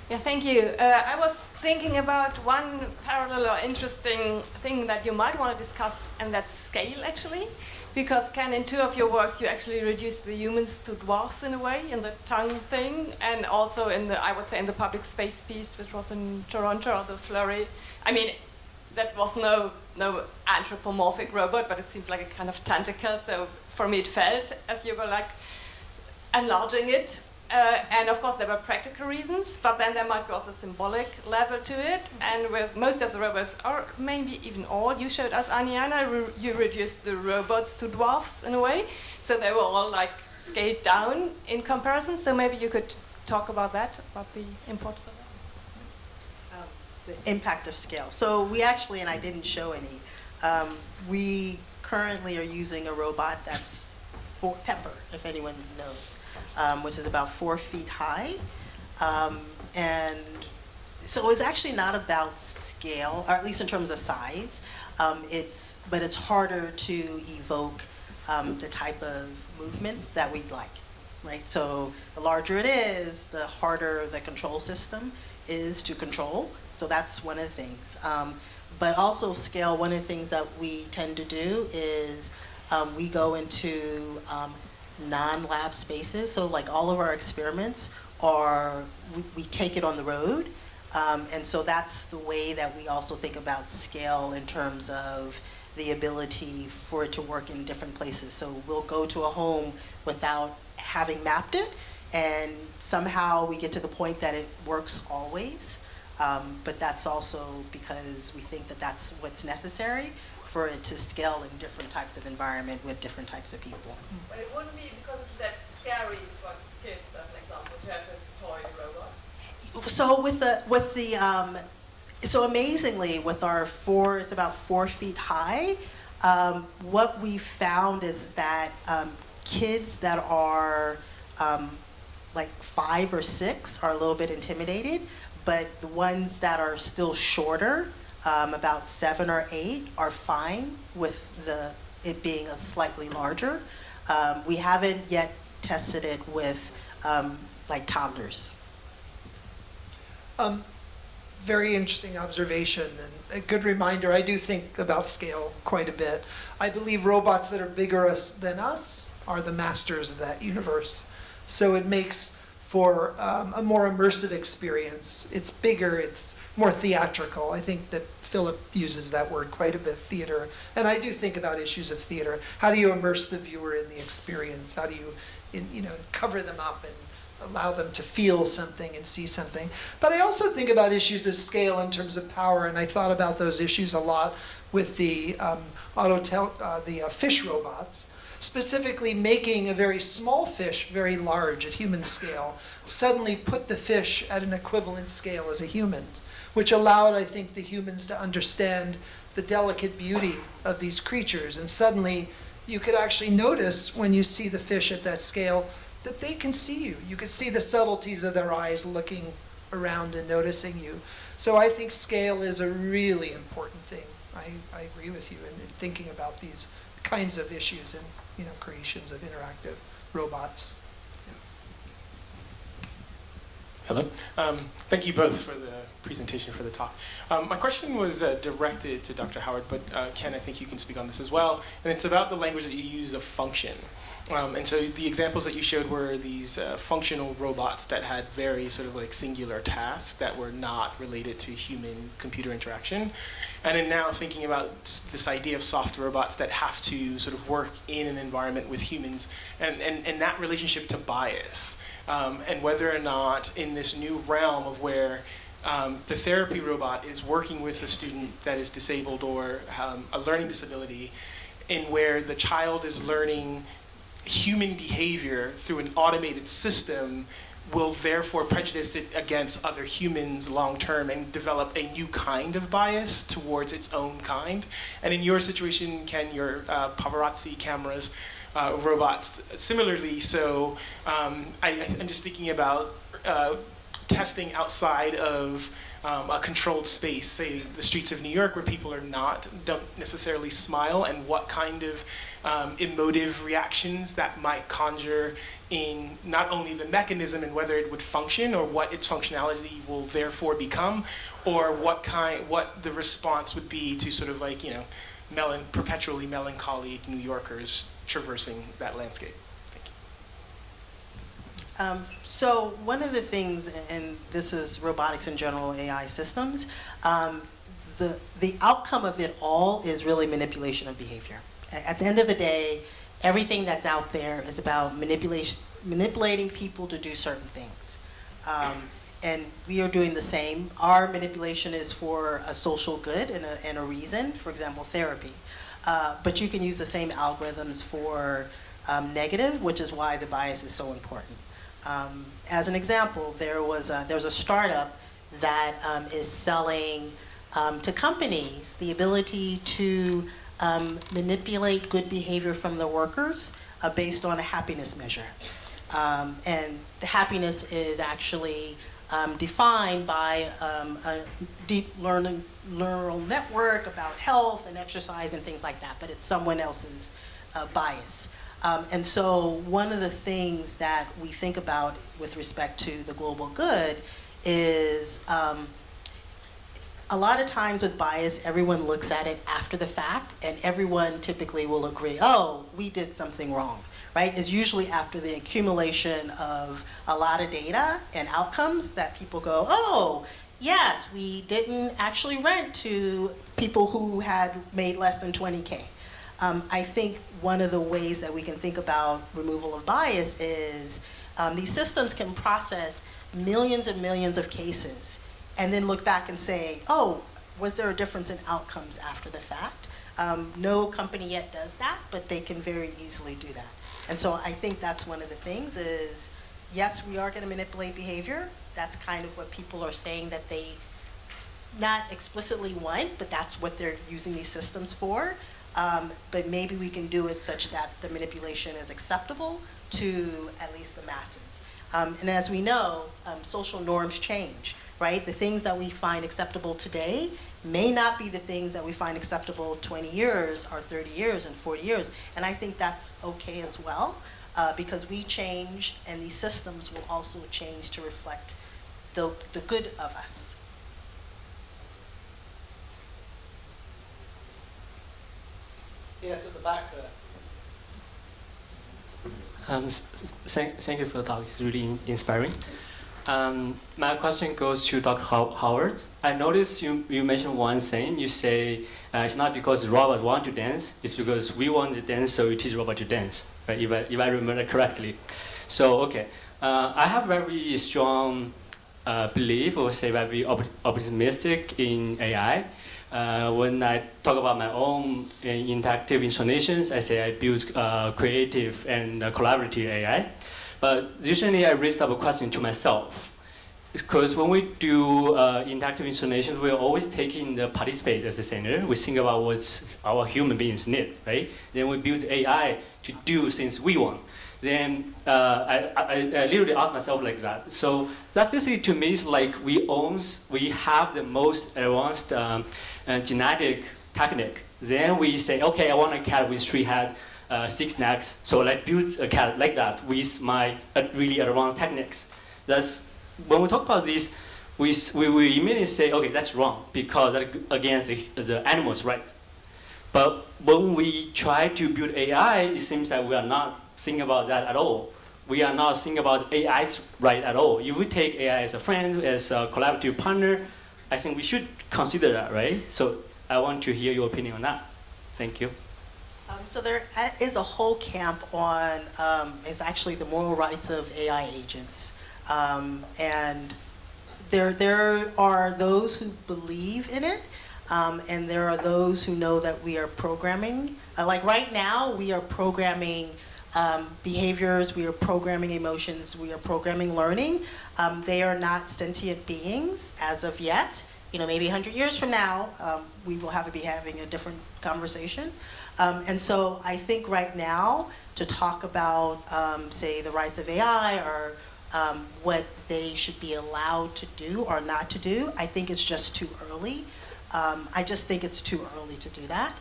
Yeah, thank you. I was thinking about one parallel or interesting thing that you might want to discuss, and that's scale, actually. Because, Ken, in 2 of your works, you actually reduced the humans to dwarfs in a way, in the tongue thing, and also in the, I would say, in the public space piece, which was in Toronto, or the flurry. I mean, that was no anthropomorphic robot, but it seemed like a kind of tentacle. So for me, it felt as you were like enlarging it. And of course, there were practical reasons, but then there might be also a symbolic level to it. And with most of the robots, or maybe even all, you showed us, Ayanna, you reduced the robots to dwarfs in a way. So they were all like scaled down in comparison. So maybe you could talk about that, about the importance of that. The impact of scale. So we actually, and I didn't show any, we currently are using a robot that's for Pepper, if anyone knows. Which is about 4 feet high. And so it's actually not about scale, or at least in terms of size. But it's harder to evoke the type of movements that we'd like, right? So the larger it is, the harder the control system is to control. So that's one of the things. But also scale, one of the things that we tend to do is we go into non-lab spaces. So like all of our experiments we take it on the road. And so that's the way that we also think about scale in terms of the ability for it to work in different places. So we'll go to a home without having mapped it, and somehow we get to the point that it works always. But that's also because we think that that's what's necessary for it to scale in different types of environment with different types of people. But it wouldn't be because it's that scary for kids, as an example, to have this toy robot. So so amazingly, with our it's about 4 feet high. What we found is that kids that are like 5 or 6 are a little bit intimidated, but the ones that are still shorter, about 7 or 8, are fine with it being a slightly larger. We haven't yet tested it with like toddlers. Very interesting observation and a good reminder. I do think about scale quite a bit. I believe robots that are bigger than us are the masters of that universe. So it makes for a more immersive experience. It's bigger, it's more theatrical. I think that Philip uses that word quite a bit, theater. And I do think about issues of theater. How do you immerse the viewer in the experience? How do you, cover them up and allow them to feel something and see something? But I also think about issues of scale in terms of power, and I thought about those issues a lot with the fish robots. Specifically, making a very small fish very large at human scale suddenly put the fish at an equivalent scale as a human, which allowed, I think, the humans to understand the delicate beauty of these creatures. And suddenly, you could actually notice when you see the fish at that scale that they can see you. You could see the subtleties of their eyes looking around and noticing you. So I think scale is a really important thing. I agree with you in thinking about these kinds of issues and creations of interactive robots. Hello. Thank you both for the presentation, for the talk. My question was directed to Dr. Howard, but Ken, I think you can speak on this as well. And it's about the language that you use of function. And so the examples that you showed were these functional robots that had very sort of like singular tasks that were not related to human-computer interaction. And then now thinking about this idea of soft robots that have to sort of work in an environment with humans and that relationship to bias. And whether or not in this new realm of where the therapy robot is working with a student that is disabled or a learning disability, in where the child is learning human behavior through an automated system will therefore prejudice it against other humans long term and develop a new kind of bias towards its own kind. And in your situation, Ken, your paparazzi cameras, robots, similarly, so I'm just thinking about testing outside of a controlled space, say the streets of New York where people don't necessarily smile, and what kind of emotive reactions that might conjure in not only the mechanism and whether it would function or what its functionality will therefore become, or what the response would be to sort of like, perpetually melancholy New Yorkers traversing that landscape. Thank you. So one of the things, and this is robotics in general, AI systems, the outcome of it all is really manipulation of behavior. At the end of the day, everything that's out there is about manipulating people to do certain things. And we are doing the same. Our manipulation is for a social good and a reason, for example, therapy. But you can use the same algorithms for negative, which is why the bias is so important. As an example, there was a startup that is selling to companies the ability to manipulate good behavior from the workers based on a happiness measure. And the happiness is actually defined by a deep neural network about health and exercise and things like that, but it's someone else's bias. And so one of the things that we think about with respect to the global good is a lot of times with bias, everyone looks at it after the fact, and everyone typically will agree, oh, we did something wrong, right? It's usually after the accumulation of a lot of data and outcomes that people go, oh, yes, we didn't actually rent to people who had made less than 20K. I think one of the ways that we can think about removal of bias is these systems can process millions and millions of cases and then look back and say, oh, was there a difference in outcomes after the fact? No company yet does that, but they can very easily do that. And so I think that's one of the things is, yes, we are going to manipulate behavior, that's kind of what people are saying that they not explicitly want, but that's what they're using these systems for. But maybe we can do it such that the manipulation is acceptable to at least the masses. And as we know, social norms change, right? The things that we find acceptable today may not be the things that we find acceptable 20 years or 30 years and 40 years. And I think that's okay as well, because we change and these systems will also change to reflect the good of us. Yes, at the back there. Thank you for the talk. It's really inspiring. My question goes to Dr. Howard. I noticed you mentioned one thing. You say it's not because robots want to dance, it's because we want to dance, so we teach robots to dance, right? If I remember correctly. So, okay. I have very strong belief, or say very optimistic in AI. When I talk about my own interactive installations, I say I build creative and collaborative AI. But usually I raised up a question to myself. Because when we do interactive installations, we're always taking the participant as the center. We think about what our human beings need, right? Then we build AI to do things we want. Then I literally ask myself like that. So that's basically, to me, it's like we have the most advanced genetic technique. Then we say, okay, I want a cat with 3 heads, 6 necks. So let's build a cat like that with my really advanced techniques. That's when we talk about this, we immediately say, okay, that's wrong because that's against the animal's right. But when we try to build AI, it seems that we are not thinking about that at all. We are not thinking about AI's right at all. If we take AI as a friend, as a collaborative partner, I think we should consider that, right? So I want to hear your opinion on that. Thank you. So there is a whole camp on, it's actually the moral rights of AI agents. And there are those who believe in it, and there are those who know that we are programming. Like right now, we are programming behaviors, we are programming emotions, we are programming learning. They are not sentient beings as of yet. You know, maybe 100 years from now, we will be having a different conversation. And so I think right now, to talk about, say, the rights of AI or what they should be allowed to do or not to do, I think it's just too early. I just think it's too early to do that.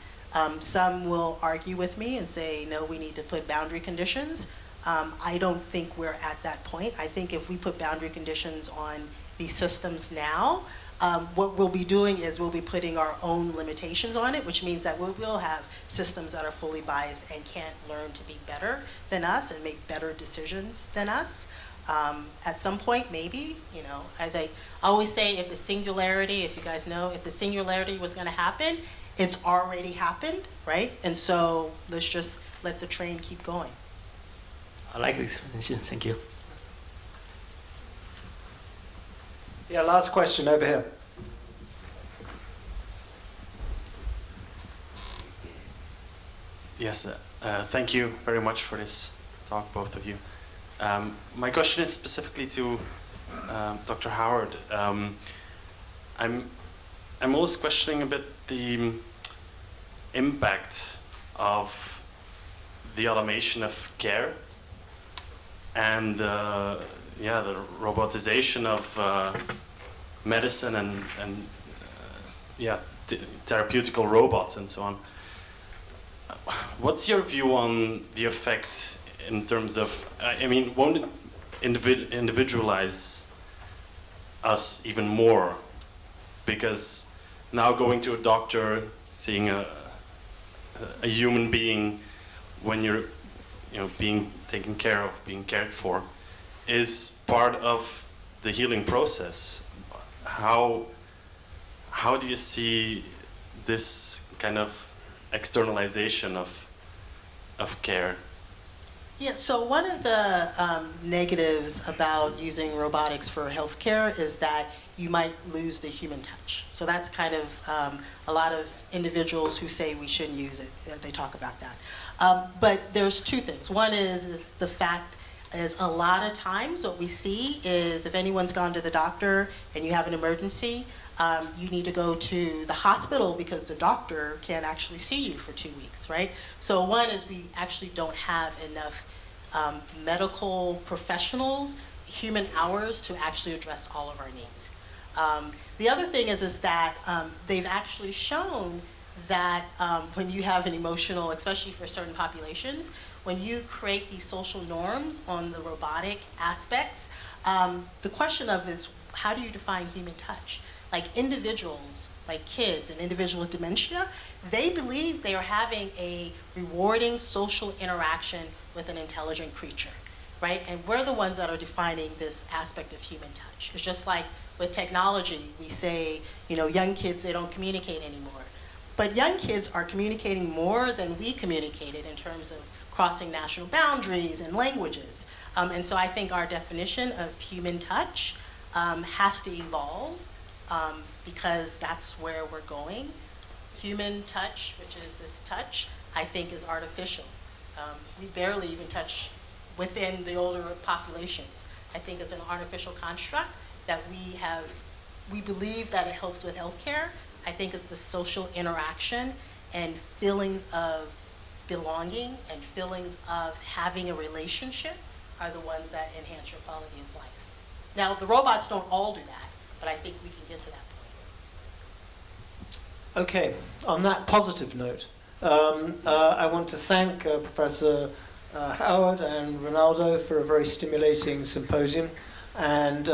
Some will argue with me and say, no, we need to put boundary conditions. I don't think we're at that point. I think if we put boundary conditions on these systems now, what we'll be doing is we'll be putting our own limitations on it, which means that we'll have systems that are fully biased and can't learn to be better than us and make better decisions than us. At some point, maybe, you know, as I always say, if the singularity, if you guys know, if the singularity was going to happen, it's already happened, right? And so let's just let the train keep going. I like this explanation. Thank you. Yeah, last question over here. Yes, thank you very much for this talk, both of you. My question is specifically to Dr. Howard. I'm always questioning a bit the impact of the automation of care and the robotization of medicine and therapeutical robots and so on. What's your view on the effect in terms of, I mean, won't it individualize us even more? Because now going to a doctor, seeing a human being when you're being taken care of, being cared for, is part of the healing process. How do you see this kind of externalization of care? Yeah, so one of the negatives about using robotics for healthcare is that you might lose the human touch. So that's kind of a lot of individuals who say we shouldn't use it, they talk about that. But there's two things. One is the fact is a lot of times what we see is if anyone's gone to the doctor and you have an emergency, you need to go to the hospital because the doctor can't actually see you for 2 weeks, right? So one is we actually don't have enough medical professionals, human hours to actually address all of our needs. The other thing is that they've actually shown that when you have an emotional, especially for certain populations, when you create these social norms on the robotic aspects, the question of is how do you define human touch? Like individuals, like kids and individuals with dementia, they believe they are having a rewarding social interaction with an intelligent creature, right? And we're the ones that are defining this aspect of human touch. It's just like with technology, we say, you know, young kids, they don't communicate anymore. But young kids are communicating more than we communicated in terms of crossing national boundaries and languages. And so I think our definition of human touch has to evolve because that's where we're going. Human touch, which is this touch, I think is artificial. We barely even touch within the older populations. I think it's an artificial construct that we believe that it helps with healthcare. I think it's the social interaction and feelings of belonging and feelings of having a relationship are the ones that enhance your quality of life. Now, the robots don't all do that, but I think we can get to that point. Okay, on that positive note, I want to thank Professor Howard and Rinaldo for a very stimulating symposium, and